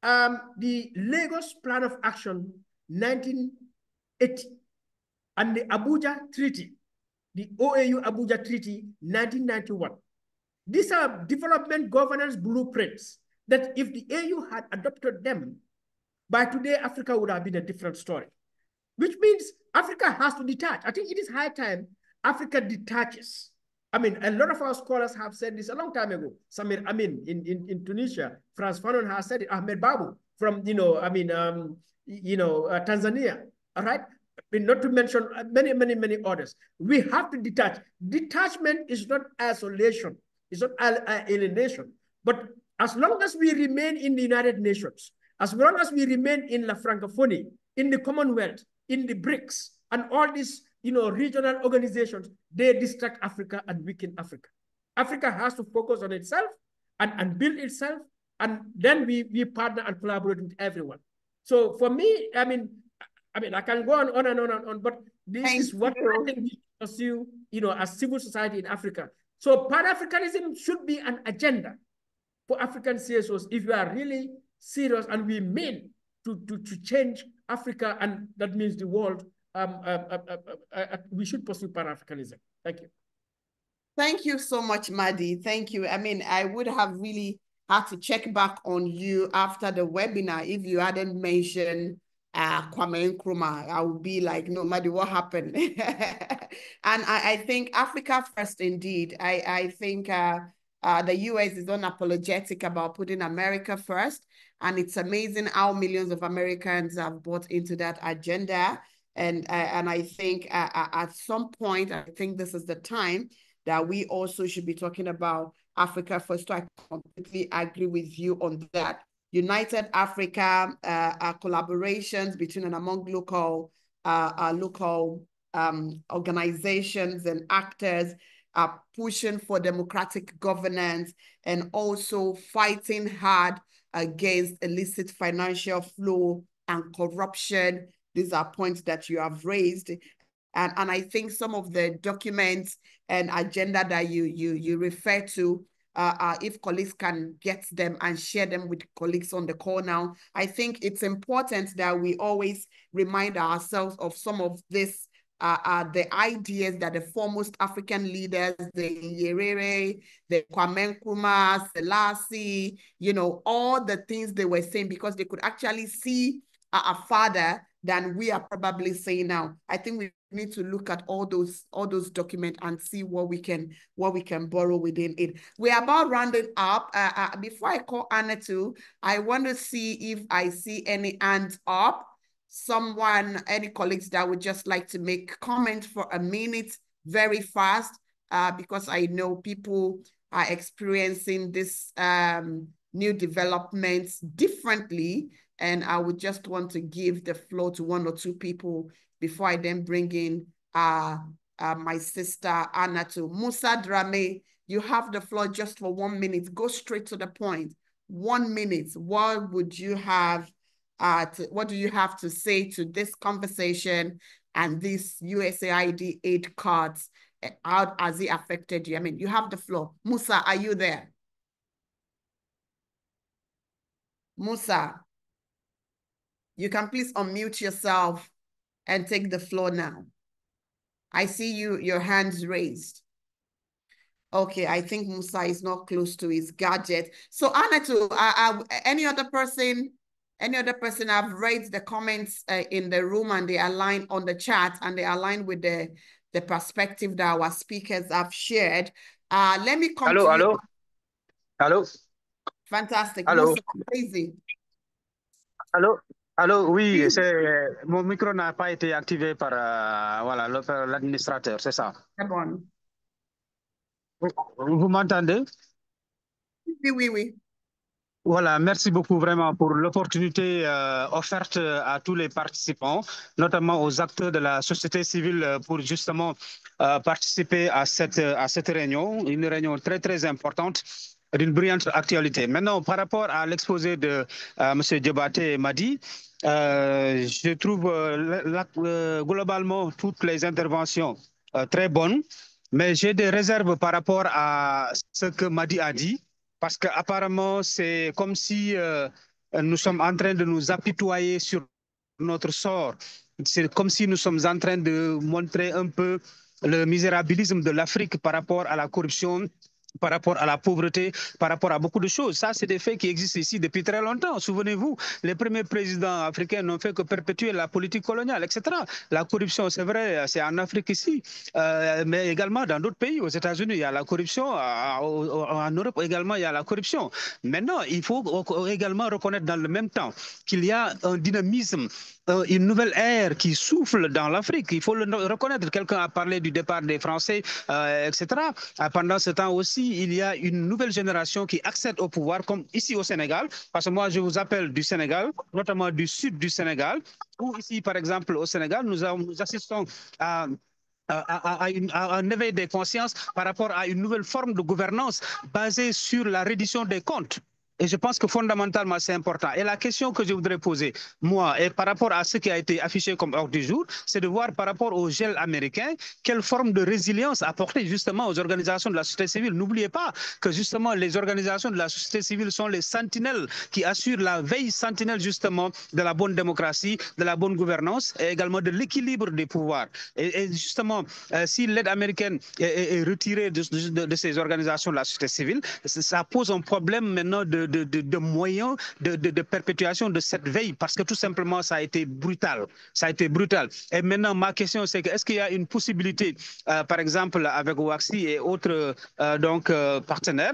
S4: the Lagos Plan of Action 1980 and the Abuja Treaty, the OAU Abuja Treaty 1991. These are development governance blueprints that if the AU had adopted them, by today, Africa would have been a different story, which means Africa has to detach. I think it is high time Africa detaches. I mean, a lot of our scholars have said this a long time ago. Samir Amin in Tunisia, Frans Fanon has said it, Ahmed Babu from, you know, I mean, Tanzania, all right? Not to mention many, many, many others. We have to detach. Detachment is not isolation. It's not alienation. But as long as we remain in the United Nations, as long as we remain in La Francophonie, in the Commonwealth, in the BRICS, and all these, you know, regional organizations, they distract Africa and weaken Africa. Africa has to focus on itself and build itself, and then we partner and collaborate with everyone. So for me, I mean, I can go on and on, but this is what I think we pursue, you know, as civil society in Africa. So Pan-Africanism should be an agenda for African CSOs if we are really serious and we mean to change Africa, and that means the world. We should pursue Pan-Africanism. Thank you.
S1: Thank you so much, Madi. Thank you. I mean, I would have really had to check back on you after the webinar if you hadn't mentioned Kwame Nkrumah. I would be like, no, Madi, what happened? And I think Africa first, indeed. I think the US is unapologetic about putting America first. And it's amazing how millions of Americans have bought into that agenda. And I think at some point, I think this is the time that we also should be talking about Africa first. So I completely agree with you on that. United Africa collaborations between and among local organizations and actors are pushing for democratic governance and also fighting hard against illicit financial flow and corruption. These are points that you have raised. And I think some of the documents and agenda that you refer to, if colleagues can get them and share them with colleagues on the call now, I think it's important that we always remind ourselves of some of this, the ideas that the foremost African leaders, the Nyerere, the Kwame Nkrumah, Selassie, you know, all the things they were saying, because they could actually see farther than we are probably saying now. I think we need to look at all those documents and see what we can borrow within it. We're about rounding up. Before I call Anatu, I want to see if I see any hands up. Someone, any colleagues that would just like to make comment for a minute, very fast, because I know people are experiencing this new developments differently, and I would just want to give the floor to one or two people before I then bring in my sister Anatu. Musa Drame, you have the floor just for 1 minute. Go straight to the point. 1 minute. What would you have? What do you have to say to this conversation and this USAID aid cards? How has it affected you? I mean, you have the floor. Musa, are you there? Musa, you can please unmute yourself and take the floor now. I see your hands raised. Okay, I think Musa is not close to his gadget. So Anatu, any other person have raised the comments in the room, and they align on the chat, and they align with the perspective that our speakers have shared. Let me come to you.
S6: Hello.
S1: Fantastic.
S6: Hello.
S1: Musa, crazy.
S6: Allô, oui, mon micro n'a pas été activé par voilà, l'administrateur, c'est ça.
S1: C'est bon.
S6: Vous m'entendez?
S1: Oui.
S6: Voilà, merci beaucoup vraiment pour l'opportunité offerte à tous les participants, notamment aux acteurs de la société civile, pour justement participer à cette réunion, une réunion très très importante, d'une brillante actualité. Maintenant, par rapport à l'exposé de M. Diabaté Madi, je trouve globalement toutes les interventions très bonnes, mais j'ai des réserves par rapport à ce que Madi a dit, parce qu'apparemment, c'est comme si nous sommes en train de nous apitoyer sur notre sort. C'est comme si nous sommes en train de montrer un peu le misérabilisme de l'Afrique par rapport à la corruption, par rapport à la pauvreté, par rapport à beaucoup de choses. Ça, c'est des faits qui existent ici depuis très longtemps. Souvenez-vous, les premiers présidents africains n'ont fait que perpétuer la politique coloniale, etc. La corruption, c'est vrai, c'est en Afrique ici, mais également dans d'autres pays. Aux États-Unis, il y a la corruption. En Europe également, il y a la corruption. Maintenant, il faut également reconnaître dans le même temps qu'il y a un dynamisme, une nouvelle ère qui souffle dans l'Afrique. Il faut le reconnaître. Quelqu'un a parlé du départ des Français, etc. Pendant ce temps aussi, il y a une nouvelle génération qui accède au pouvoir, comme ici au Sénégal, parce que moi, je vous appelle du Sénégal, notamment du sud du Sénégal, où ici, par exemple, au Sénégal, nous assistons à un éveil des consciences par rapport à une nouvelle forme de gouvernance basée sur la reddition des comptes. Et je pense que fondamentalement, c'est important. Et la question que je voudrais poser, moi, et par rapport à ce qui a été affiché comme ordre du jour, c'est de voir par rapport au gel américain, quelle forme de résilience apporter justement aux organisations de la société civile. N'oubliez pas que justement, les organisations de la société civile sont les sentinelles qui assurent la veille sentinelle justement de la bonne démocratie, de la bonne gouvernance et également de l'équilibre des pouvoirs. Et justement, si l'aide américaine est retirée de ces organisations de la société civile, ça pose un problème maintenant de moyens de perpétuation de cette veille, parce que tout simplement, ça a été brutal. Ça a été brutal. Et maintenant, ma question, c'est que est-ce qu'il y a une possibilité, par exemple, avec WACPODIS et autres partenaires,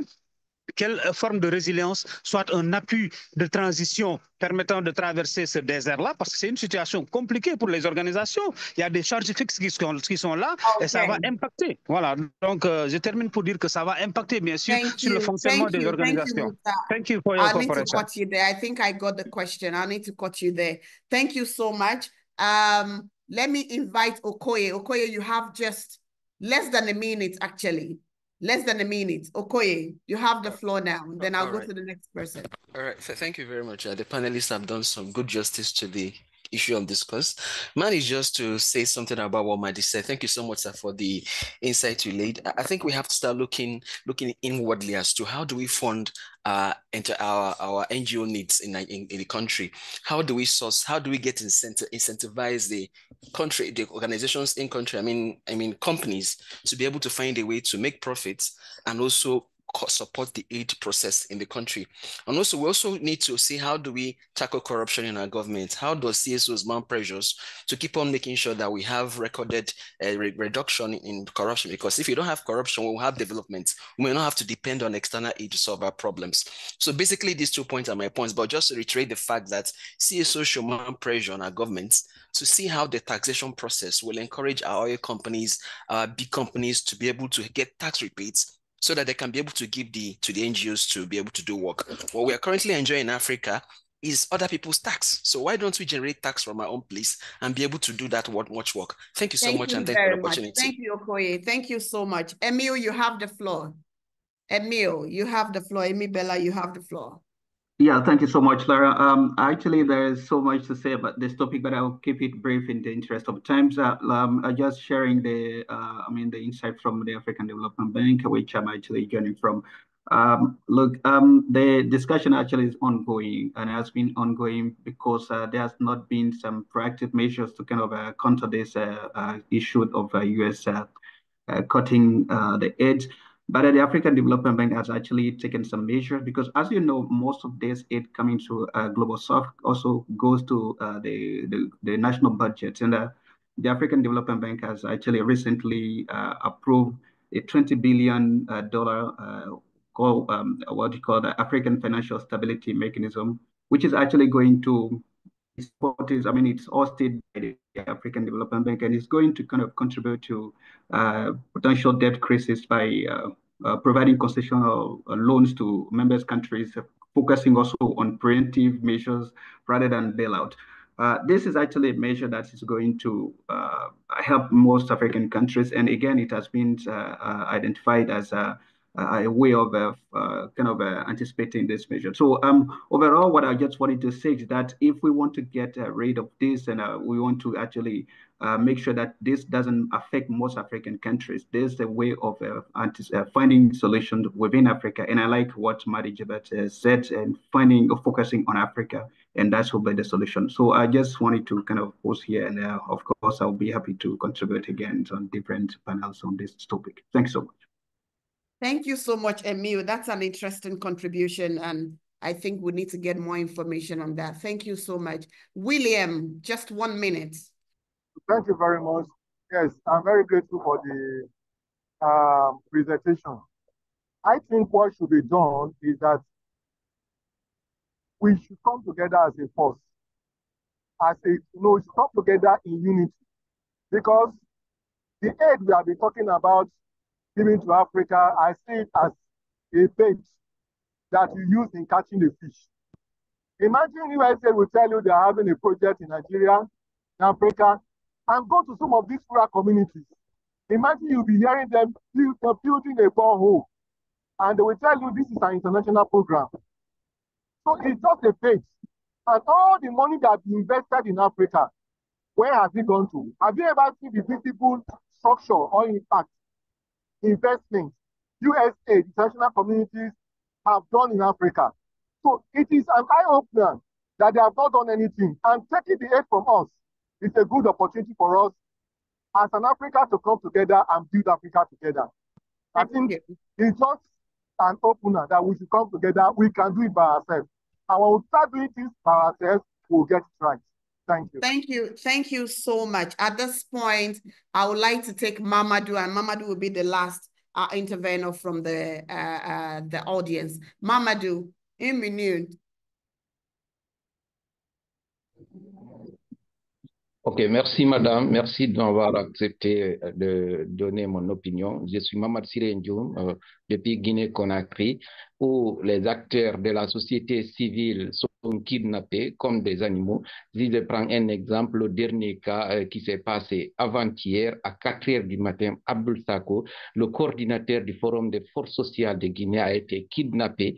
S6: quelle forme de résilience, soit un appui de transition permettant de traverser ce désert-là, parce que c'est une situation compliquée pour les organisations. Il y a des charges fixes qui sont là, et ça va impacter. Voilà, donc je termine pour dire que ça va impacter, bien sûr, sur le fonctionnement des organisations.
S1: Thank you for your cooperation. I need to cut you there. I think I got the question. I need to cut you there. Thank you so much. Let me invite Okoye. Okoye, you have just less than a minute, actually. Less than a minute. Okoye, you have the floor now. Then I'll go to the next person.
S7: All right. Thank you very much. The panelists have done some good justice to the issue on discuss. Mine is just to say something about what Madi said. Thank you so much, sir, for the insight you laid. I think we have to start looking inwardly as to how do we fund into our NGO needs in the country. How do we source? How do we get incentivize the country, the organizations in country? I mean companies to be able to find a way to make profits and also support the aid process in the country. And also, we also need to see how do we tackle corruption in our government? How does CSOs mount pressures to keep on making sure that we have recorded a reduction in corruption? Because if you don't have corruption, we'll have development. We may not have to depend on external aid to solve our problems. So basically, these 2 points are my points, but just to reiterate the fact that CSOs should mount pressure on our governments to see how the taxation process will encourage our oil companies, our big companies to be able to get tax rebates so that they can be able to give to the NGOs to be able to do work. What we are currently enjoying in Africa is other people's tax. So why don't we generate tax from our own place and be able to do that much work? Thank you so much, and thanks for the opportunity.
S1: Thank you, Okoye. Thank you so much. Emil, you have the floor. Emil, you have the floor. Emi Bella, you have the floor.
S8: Yeah, thank you so much, Lara. Actually, there is so much to say about this topic, but I'll keep it brief in the interest of time. Just sharing the insight from the African Development Bank, which I'm actually joining from. The discussion actually is ongoing and has been ongoing because there has not been some proactive measures to kind of counter this issue of U.S. Cutting the aid. But the African Development Bank has actually taken some measures because, as you know, most of this aid coming to Global South also goes to the national budget. And the African Development Bank has actually recently approved a $20 billion called the African Financial Stability Mechanism, which is actually going to it's hosted by the African Development Bank, and it's going to kind of contribute to potential debt crisis by providing concessional loans to members countries, focusing also on preemptive measures rather than bailout. This is actually a measure that is going to help most African countries, and again, it has been identified as a way of anticipating this measure. So overall, what I just wanted to say is that if we want to get rid of this and we want to actually make sure that this doesn't affect most African countries, there's a way of finding solutions within Africa. And I like what Madi Jabet said, and focusing on Africa, and that will be the solution. So I just wanted to kind of pause here, and of course, I'll be happy to contribute again on different panels on this topic. Thanks so much.
S1: Thank you so much, Emil. That's an interesting contribution, and I think we need to get more information on that. Thank you so much. William, just 1 minute.
S9: Thank you very much. Yes, I'm very grateful for the presentation. I think what should be done is that we should come together as a force. We should come together in unity, because the aid we have been talking about giving to Africa, I see it as a bait that you use in catching the fish. Imagine USA will tell you they are having a project in Nigeria, in Africa, and go to some of these rural communities. Imagine you'll be hearing them building a borehole, and they will tell you this is an international program. So it's just a bait. And all the money that we invested in Africa, where has it gone to? Have you ever seen the visible structure or impact investment USA, international communities have done in Africa? So it is an eye-opener that they have not done anything. And taking the aid from us is a good opportunity for us as an Africa to come together and build Africa together. I think it's just an opener that we should come together. We can do it by ourselves. And when we start doing things by ourselves, we'll get it right. Thank you.
S1: Thank you. Thank you so much. At this point, I would like to take Mamadou, and Mamadou will be the last intervener from the audience. Mamadou, 1 minute.
S10: Ok, merci madame, merci d'avoir accepté de donner mon opinion. Je suis Mamad Siré Ndioum, depuis Guinée-Conakry, où les acteurs de la société civile sont kidnappés comme des animaux. Si je prends un exemple, le dernier cas qui s'est passé avant-hier à 4 heures du matin, Abdul Sako, le coordinateur du Forum des forces sociales de Guinée, a été kidnappé.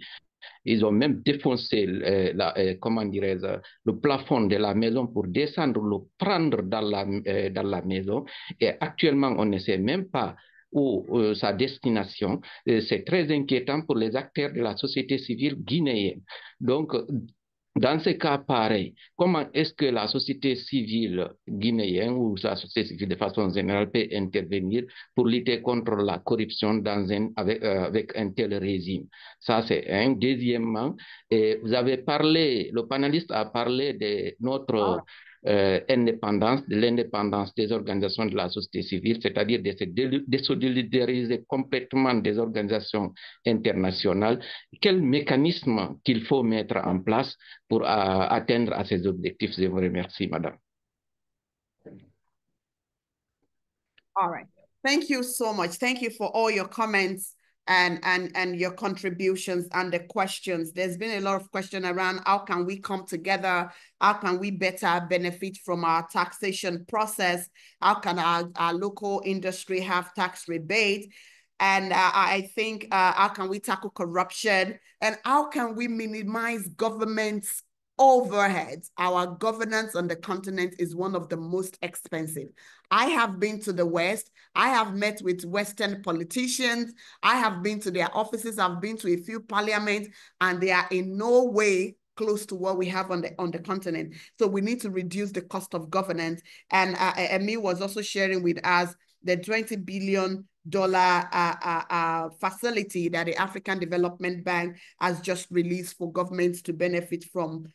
S10: Ils ont même défoncé le plafond de la maison pour descendre, le prendre dans la maison. Et actuellement, on ne sait même pas où sa destination. C'est très inquiétant pour les acteurs de la société civile guinéenne. Donc, Dans ces cas pareils, comment est-ce que la société civile guinéenne ou la société civile de façon générale peut intervenir pour lutter contre la corruption avec un tel régime? Ça, c'est un. Deuxièmement, vous avez parlé, le panéliste a parlé de notre indépendance, de l'indépendance des organisations de la société civile, c'est-à-dire de se désolidariser complètement des organisations internationales. Quel mécanisme qu'il faut mettre en place pour atteindre à ces objectifs? Je vous remercie, madame.
S1: All right. Thank you so much. Thank you for all your comments and your contributions and the questions. There's been a lot of question around how can we come together? How can we better benefit from our taxation process? How can our local industry have tax rebate? And I think how can we tackle corruption? And how can we minimize government's overheads? Our governance on the continent is one of the most expensive. I have been to the West. I have met with Western politicians. I have been to their offices. I've been to a few parliaments, and they are in no way close to what we have on the continent. So we need to reduce the cost of governance. And Emi was also sharing with us the $20 billion facility that the African Development Bank has just released for governments to benefit from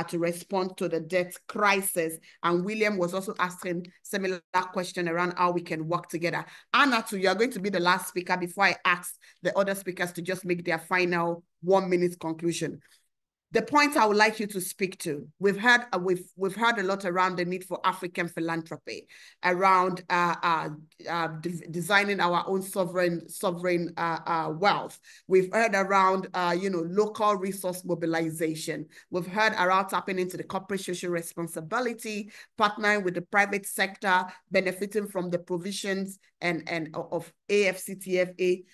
S1: to respond to the debt crisis. And William was also asking similar question around how we can work together. Anna, too, you're going to be the last speaker before I ask the other speakers to just make their final 1 minute conclusion. The point I would like you to speak to, we've heard a lot around the need for African philanthropy, around designing our own sovereign wealth. We've heard around local resource mobilization. We've heard around tapping into the corporate social responsibility, partnering with the private sector, benefiting from the provisions and of AFCTFA.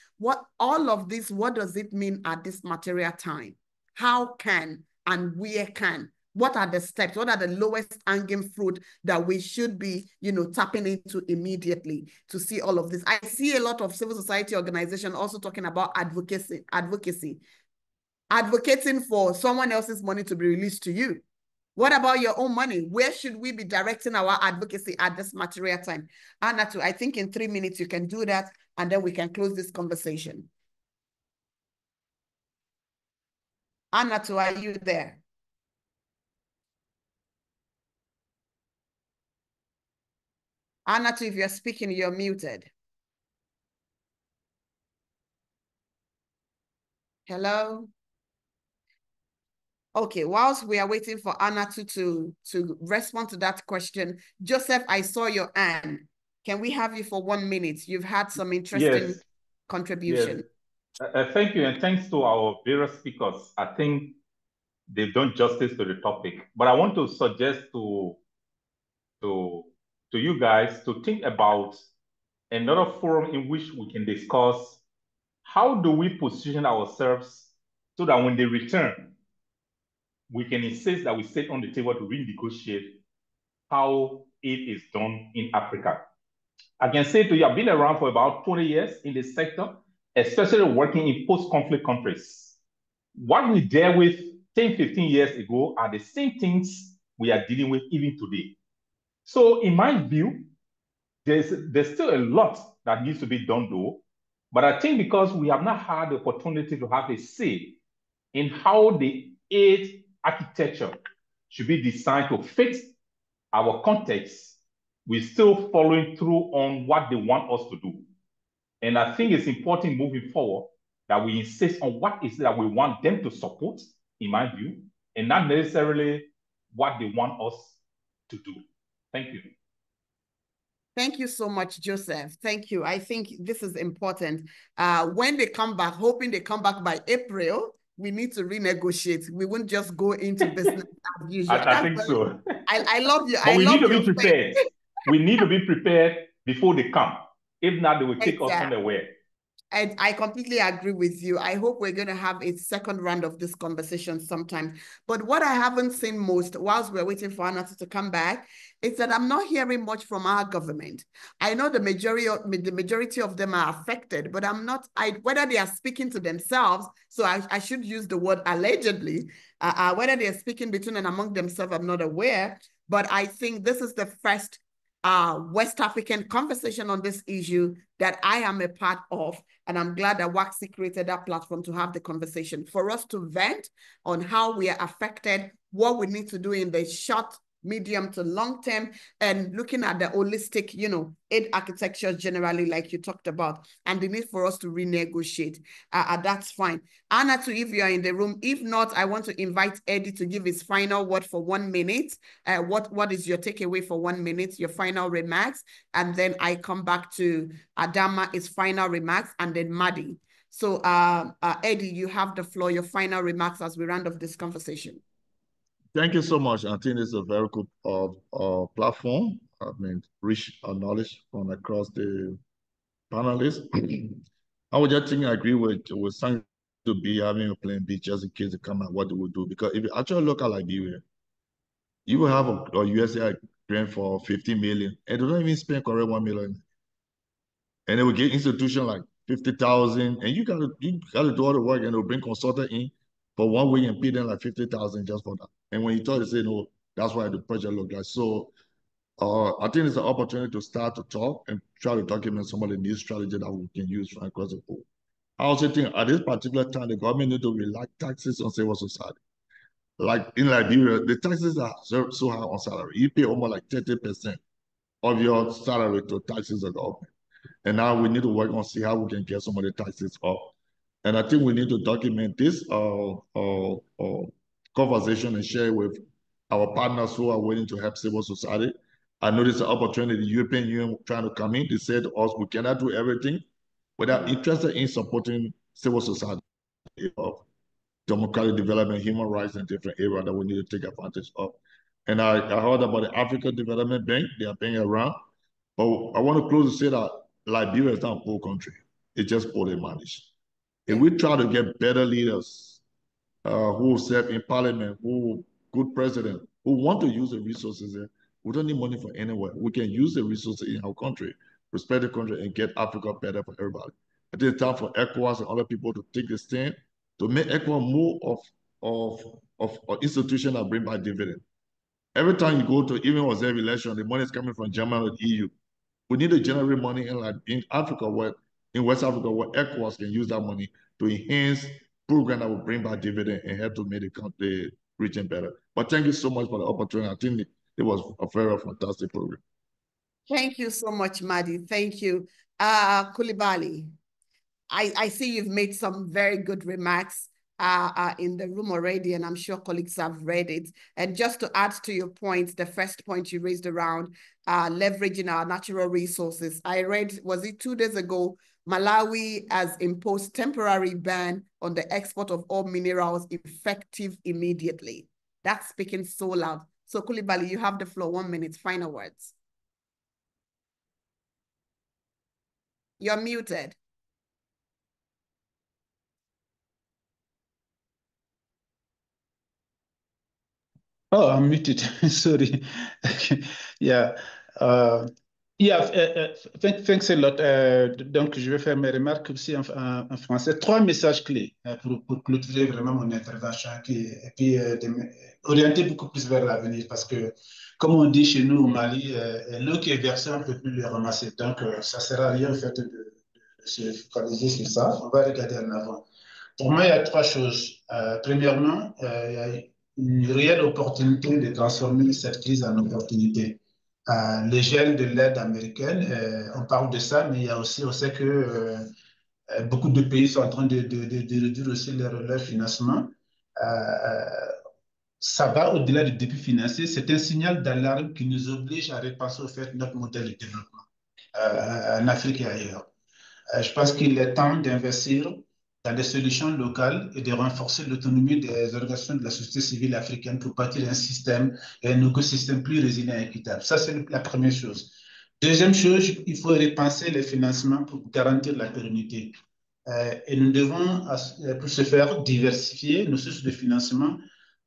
S1: All of this, what does it mean at this material time? How can and where can? What are the steps? What are the lowest hanging fruit that we should be, tapping into immediately to see all of this? I see a lot of civil society organizations also talking about advocacy, advocating for someone else's money to be released to you. What about your own money? Where should we be directing our advocacy at this material time? Anatu, I think in 3 minutes you can do that, and then we can close this conversation. Anatu, are you there? Anatu, if you're speaking, you're muted. Hello? Okay, whilst we are waiting for Anatu to respond to that question, Joseph, I saw your hand. Can we have you for 1 minute? You've had some interesting contribution.
S11: Yes. Thank you, and thanks to our various speakers. I think they've done justice to the topic. But I want to suggest to you guys to think about another forum in which we can discuss how do we position ourselves so that when they return, we can insist that we sit on the table to renegotiate how it is done in Africa. I can say to you, I've been around for about 20 years in this sector, especially working in post-conflict countries. What we dealt with 10, 15 years ago are the same things we are dealing with even today. So in my view, there's still a lot that needs to be done though, but I think because we have not had the opportunity to have a say in how the aid architecture should be designed to fit our context, we're still following through on what they want us to do. And I think it's important moving forward that we insist on what is it that we want them to support, in my view, and not necessarily what they want us to do. Thank you.
S1: Thank you so much, Joseph. Thank you. I think this is important. When they come back, hoping they come back by April, we need to renegotiate. We won't just go into business as usual.
S11: I think so.
S1: I love you.
S11: But we need to be prepared. We need to be prepared before they come. If not, they will take us unaware.
S1: And I completely agree with you. I hope we're going to have a second round of this conversation sometime. But what I haven't seen most, whilst we're waiting for Anna to come back, is that I'm not hearing much from our government. I know the majority of them are affected, but I'm not, whether they are speaking to themselves, so I should use the word allegedly, whether they are speaking between and among themselves, I'm not aware. But I think this is the first West African conversation on this issue that I am a part of. And I'm glad that WACC created that platform to have the conversation for us to vent on how we are affected, what we need to do in the short, medium to long term, and looking at the holistic, aid architecture generally, like you talked about, and the need for us to renegotiate. That's fine. Anna, too, if you are in the room. If not, I want to invite Eddie to give his final word for 1 minute. What is your takeaway for 1 minute, your final remarks? And then I come back to Adama, his final remarks, and then Madi. So Eddie, you have the floor, your final remarks as we round off this conversation.
S2: Thank you so much. I think it's a very good platform. I mean, rich knowledge from across the panelists. I would just think I agree with Sang to be having a plan B just in case they come out what they will do. Because if you actually look at Liberia, you will have a USA grant for 50 million, and they don't even spend correct 1 million. And they will get institution like 50,000, and you gotta do all the work, and they'll bring consultant in for 1 week and pay them like 50,000 just for that. And when you talk, they say no, that's why the project look like. So I think it's an opportunity to start to talk and try to document some of the new strategy that we can use from across the board. I also think at this particular time, the government need to relax taxes on civil society. Like in Liberia, the taxes are so high on salary. You pay almost like 30% of your salary to taxes of government. And now we need to work on see how we can get some of the taxes up. And I think we need to document this conversation and share with our partners who are willing to help civil society. I know there's an opportunity, the European Union trying to come in. They said to us, we cannot do everything. But they're interested in supporting civil society of democratic development, human rights in different areas that we need to take advantage of. And I heard about the African Development Bank. They are paying around. But I want to close to say that Liberia is not a poor country. It's just poorly managed. If we try to get better leaders who serve in parliament, who good president, who want to use the resources there, we don't need money for anywhere. We can use the resources in our country, respect the country, and get Africa better for everybody. I think it's time for ECOWAS and other people to take the stand to make ECOWAS more of an institution that bring back dividend. Every time you go to even observe election, the money is coming from Germany or the EU. We need to generate money in Africa, in West Africa, where ECOWAS can use that money to enhance program that will bring back dividend and help to make the region better. But thank you so much for the opportunity. I think it was a very fantastic program.
S1: Thank you so much, Madi. Thank you. Koulibaly, I see you've made some very good remarks in the room already, and I'm sure colleagues have read it. And just to add to your point, the first point you raised around leveraging our natural resources, I read, was it 2 days ago, Malawi has imposed temporary ban on the export of all minerals effective immediately. That's speaking so loud. So Koulibaly, you have the floor, 1 minute, final words. You're muted.
S3: Oh, I'm muted. Sorry. Yeah. Thanks a lot. Donc, je vais faire mes remarques aussi en français. 3 messages clés pour clôturer vraiment mon intervention et puis orienter beaucoup plus vers l'avenir parce que, comme on dit chez nous au Mali, l'eau qui est versée, on ne peut plus le ramasser. Donc, ça ne sert à rien en fait de se focaliser sur ça. On va regarder en avant. Pour moi, il y a 3 choses. Premièrement, il y a une réelle opportunité de transformer cette crise en opportunité. Le gel de l'aide américaine, on parle de ça, mais il y a aussi, on sait que beaucoup de pays sont en train de réduire aussi leur financement. Ça va au-delà du défi financier. C'est un signal d'alarme qui nous oblige à repenser au fait notre modèle de développement en Afrique et ailleurs. Je pense qu'il est temps d'investir dans des solutions locales et de renforcer l'autonomie des organisations de la société civile africaine pour bâtir un système et un écosystème plus résilient et équitable. Ça, c'est la première chose. Deuxième chose, il faut repenser les financements pour garantir la pérennité. Et nous devons, pour ce faire, diversifier nos sources de financement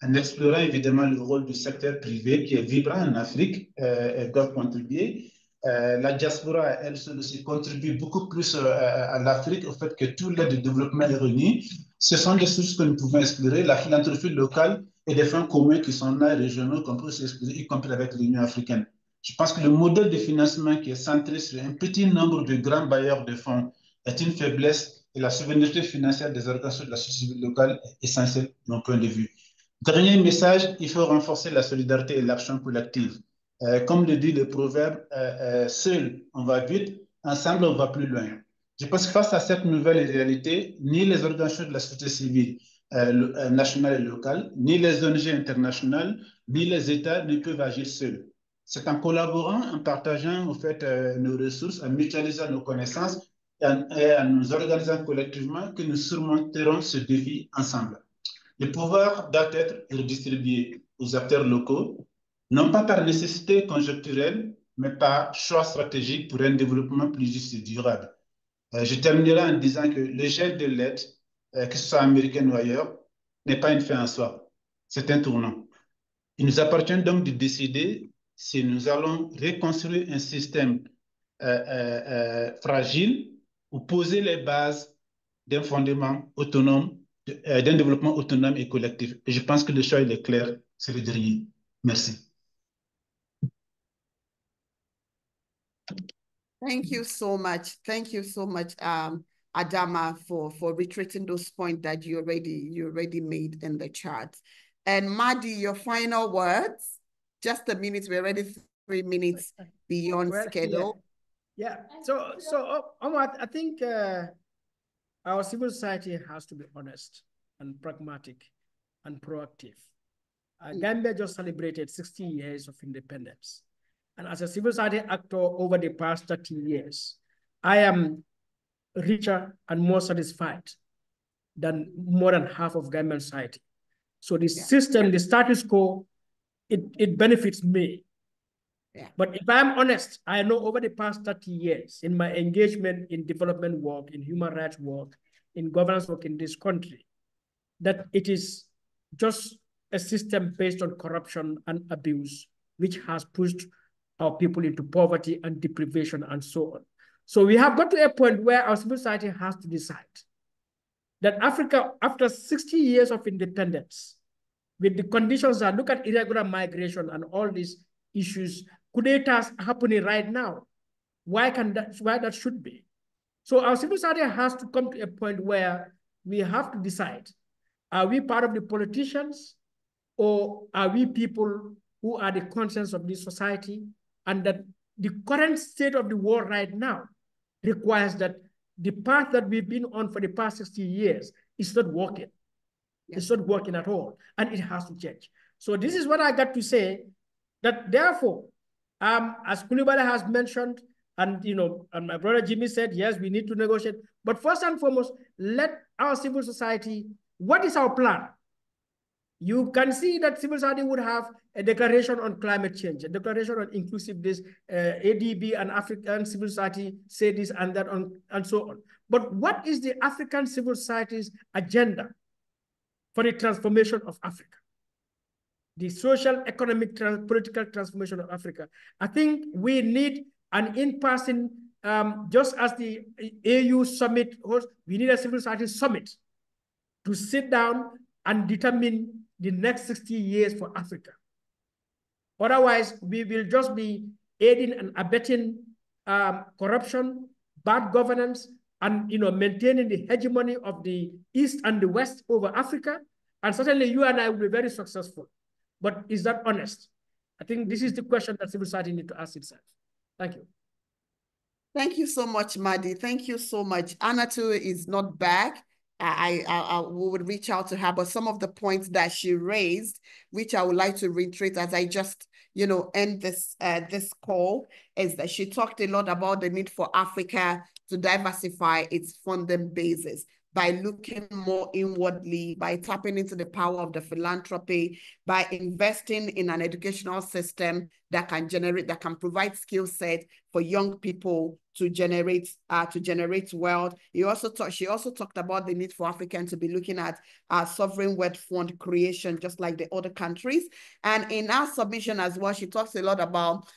S3: en explorant évidemment le rôle du secteur privé qui est vibrant en Afrique et doit contribuer. La diaspora, elle seule aussi, contribue beaucoup plus à l'Afrique au fait que tout l'aide de développement est réuni. Ce sont des sources que nous pouvons explorer, la philanthropie locale et des fonds communs qui sont là, régionaux, qu'on peut explorer, y compris avec l'Union africaine. Je pense que le modèle de financement qui est centré sur un petit nombre de grands bailleurs de fonds est une faiblesse et la souveraineté financière des organisations de la société civile locale est essentielle de mon point de vue. Dernier message, il faut renforcer la solidarité et l'action collective. Comme le dit le proverbe, seul on va vite, ensemble on va plus loin. Je pense que face à cette nouvelle réalité, ni les organisations de la société civile nationale et locale, ni les ONG internationales, ni les États ne peuvent agir seuls. C'est en collaborant, en partageant en fait, nos ressources, en mutualisant nos connaissances et en nous organisant collectivement que nous surmonterons ce défi ensemble. Le pouvoir doit être redistribué aux acteurs locaux, non pas par nécessité conjoncturelle, mais par choix stratégique pour un développement plus juste et durable. Je terminerai en disant que le gel de l'aide, que ce soit américaine ou ailleurs, n'est pas une fin en soi. C'est un tournant. Il nous appartient donc de décider si nous allons reconstruire un système fragile ou poser les bases d'un fondement autonome, d'un développement autonome et collectif. Et je pense que le choix il est clair, c'est le dernier. Merci.
S1: Thank you so much. Thank you so much, Adama, for reiterating those points that you already made in the chat. And Madi, your final words. Just a minute. We're already 3 minutes beyond schedule.
S4: Yeah. So Omar, I think our civil society has to be honest and pragmatic and proactive. Gambia just celebrated 60 years of independence. And as a civil society actor over the past 30 years, I am richer and more satisfied than more than half of Gambian society. So the system, the status quo, it benefits me. Yeah. But if I'm honest, I know over the past 30 years in my engagement in development work, in human rights work, in governance work in this country, that it is just a system based on corruption and abuse, which has pushed our people into poverty and deprivation and so on. So we have got to a point where our civil society has to decide that Africa, after 60 years of independence, with the conditions that look at irregular migration and all these issues, coups happening right now, why that should be? So our civil society has to come to a point where we have to decide, are we part of the politicians or are we people who are the conscience of this society? And that the current state of the world right now requires that the path that we've been on for the past 60 years is not working. Yes. It's not working at all, and it has to change. So this is what I got to say, that therefore, as Kulibale has mentioned, and and my brother Jimmy said, yes, we need to negotiate. But first and foremost, let our civil society, what is our plan? You can see that civil society would have a declaration on climate change, a declaration on inclusiveness, ADB and African civil society say this and that, and so on. But what is the African civil society's agenda for the transformation of Africa? The social, economic, political transformation of Africa. I think we need an in-person, just as the AU summit host, we need a civil society summit to sit down and determine the next 60 years for Africa. Otherwise, we will just be aiding and abetting corruption, bad governance, and maintaining the hegemony of the East and the West over Africa. And certainly you and I will be very successful. But is that honest? I think this is the question that civil society needs to ask itself. Thank you.
S1: Thank you so much, Madi. Thank you so much. Anatu is not back. We would reach out to her, but some of the points that she raised, which I would like to reiterate as I just, end this call, is that she talked a lot about the need for Africa to diversify its funding basis. by looking more inwardly, by tapping into the power of the philanthropy, by investing in an educational system that can provide skill set for young people to generate wealth. She also talked about the need for Africans to be looking at sovereign wealth fund creation, just like the other countries. And in our submission as well, she talks a lot about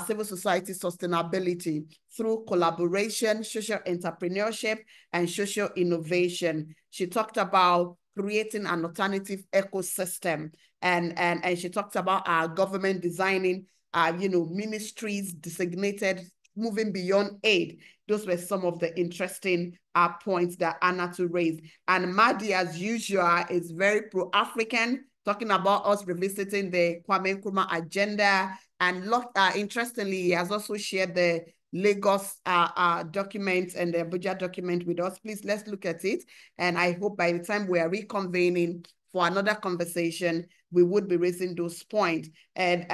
S1: civil society sustainability through collaboration, social entrepreneurship, and social innovation. She talked about creating an alternative ecosystem, and she talked about our government designing, ministries designated, moving beyond aid. Those were some of the interesting points that Anatu raised. And Madi, as usual, is very pro-African, talking about us revisiting the Kwame Nkrumah agenda. And interestingly, he has also shared the Lagos document and the Abuja document with us. Please, let's look at it. And I hope by the time we are reconvening for another conversation, we would be raising those points. And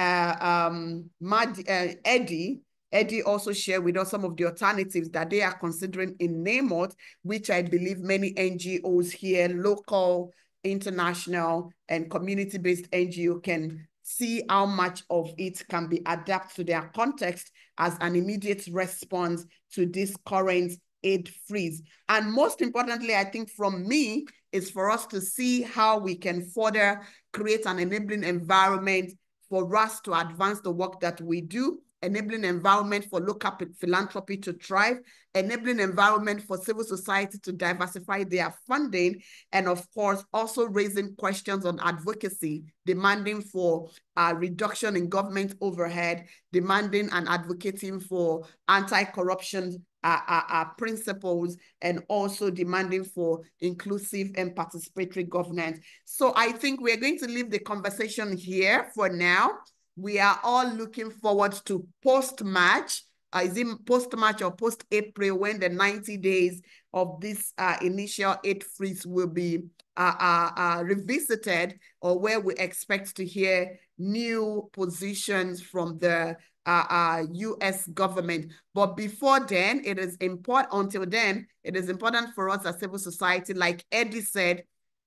S1: Eddie also shared with us some of the alternatives that they are considering in NAMOT, which I believe many NGOs here, local, international, and community-based NGO can see how much of it can be adapted to their context as an immediate response to this current aid freeze. And most importantly, I think from me, is for us to see how we can further create an enabling environment for us to advance the work that we do, enabling environment for local philanthropy to thrive, enabling environment for civil society to diversify their funding, and of course, also raising questions on advocacy, demanding for a reduction in government overhead, demanding and advocating for anti-corruption principles, and also demanding for inclusive and participatory governance. So I think we're going to leave the conversation here for now. We are all looking forward to post-March. Is it post-March or post-April, when the 90 days of this initial aid freeze will be revisited, or where we expect to hear new positions from the US government. But before then, it is important for us as civil society, like Eddie said,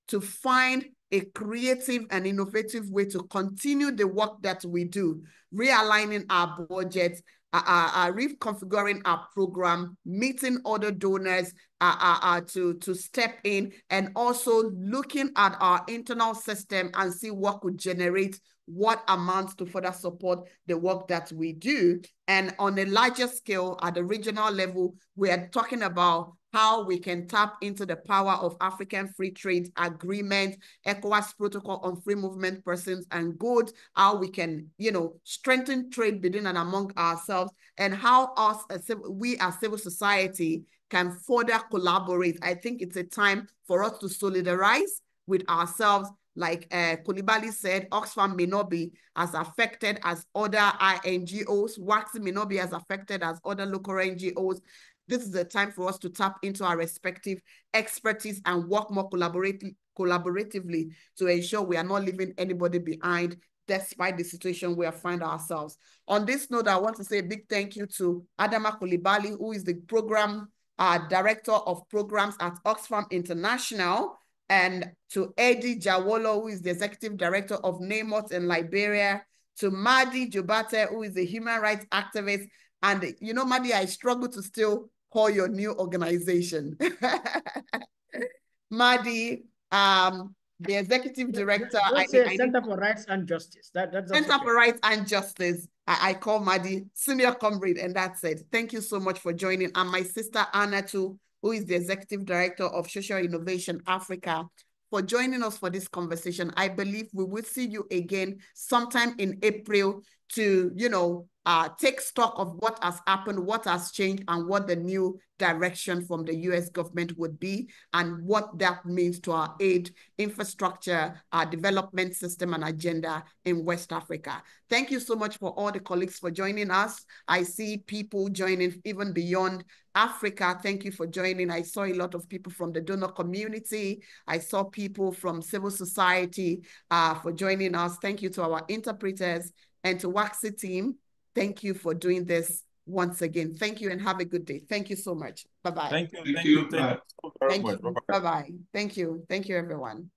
S1: to find a creative and innovative way to continue the work that we do, realigning our budgets, reconfiguring our program, meeting other donors to step in, and also looking at our internal system and see what could generate what amounts to further support the work that we do. And on a larger scale, at the regional level, we are talking about how we can tap into the power of African Free Trade Agreement, ECOWAS Protocol on Free Movement Persons and Goods, how we can, strengthen trade within and among ourselves, and how we as civil society can further collaborate. I think it's a time for us to solidarize with ourselves. Like Coulibaly said, Oxfam may not be as affected as other NGOs. WACPODIS may not be as affected as other local NGOs. This is a time for us to tap into our respective expertise and work more collaboratively to ensure we are not leaving anybody behind, despite the situation we find ourselves. On this note, I want to say a big thank you to Adama Coulibaly, who is the program director of programs at Oxfam International, and to Eddie Jawolo, who is the executive director of NAMOT in Liberia, to Madi Jobate, who is a human rights activist. And Madi, I struggle to still call your new organization. Madi, the executive director.
S4: Center for Rights and Justice. That's
S1: Center for Rights and Justice. I call Madi senior comrade, and that's it. Thank you so much for joining. And my sister Anna too, who is the executive director of Social Innovation Africa, for joining us for this conversation. I believe we will see you again sometime in April to, take stock of what has happened, what has changed, and what the new direction from the US government would be, and what that means to our aid infrastructure, our development system and agenda in West Africa. Thank you so much for all the colleagues for joining us. I see people joining even beyond Africa. Thank you for joining. I saw a lot of people from the donor community. I saw people from civil society for joining us. Thank you to our interpreters and to WACPODIS team. Thank you for doing this once again. Thank you and have a good day. Thank you so much. Bye-bye.
S11: Thank you.
S3: Thank you.
S11: Thank you so very much.
S1: Bye-bye. Thank you. Thank you, everyone.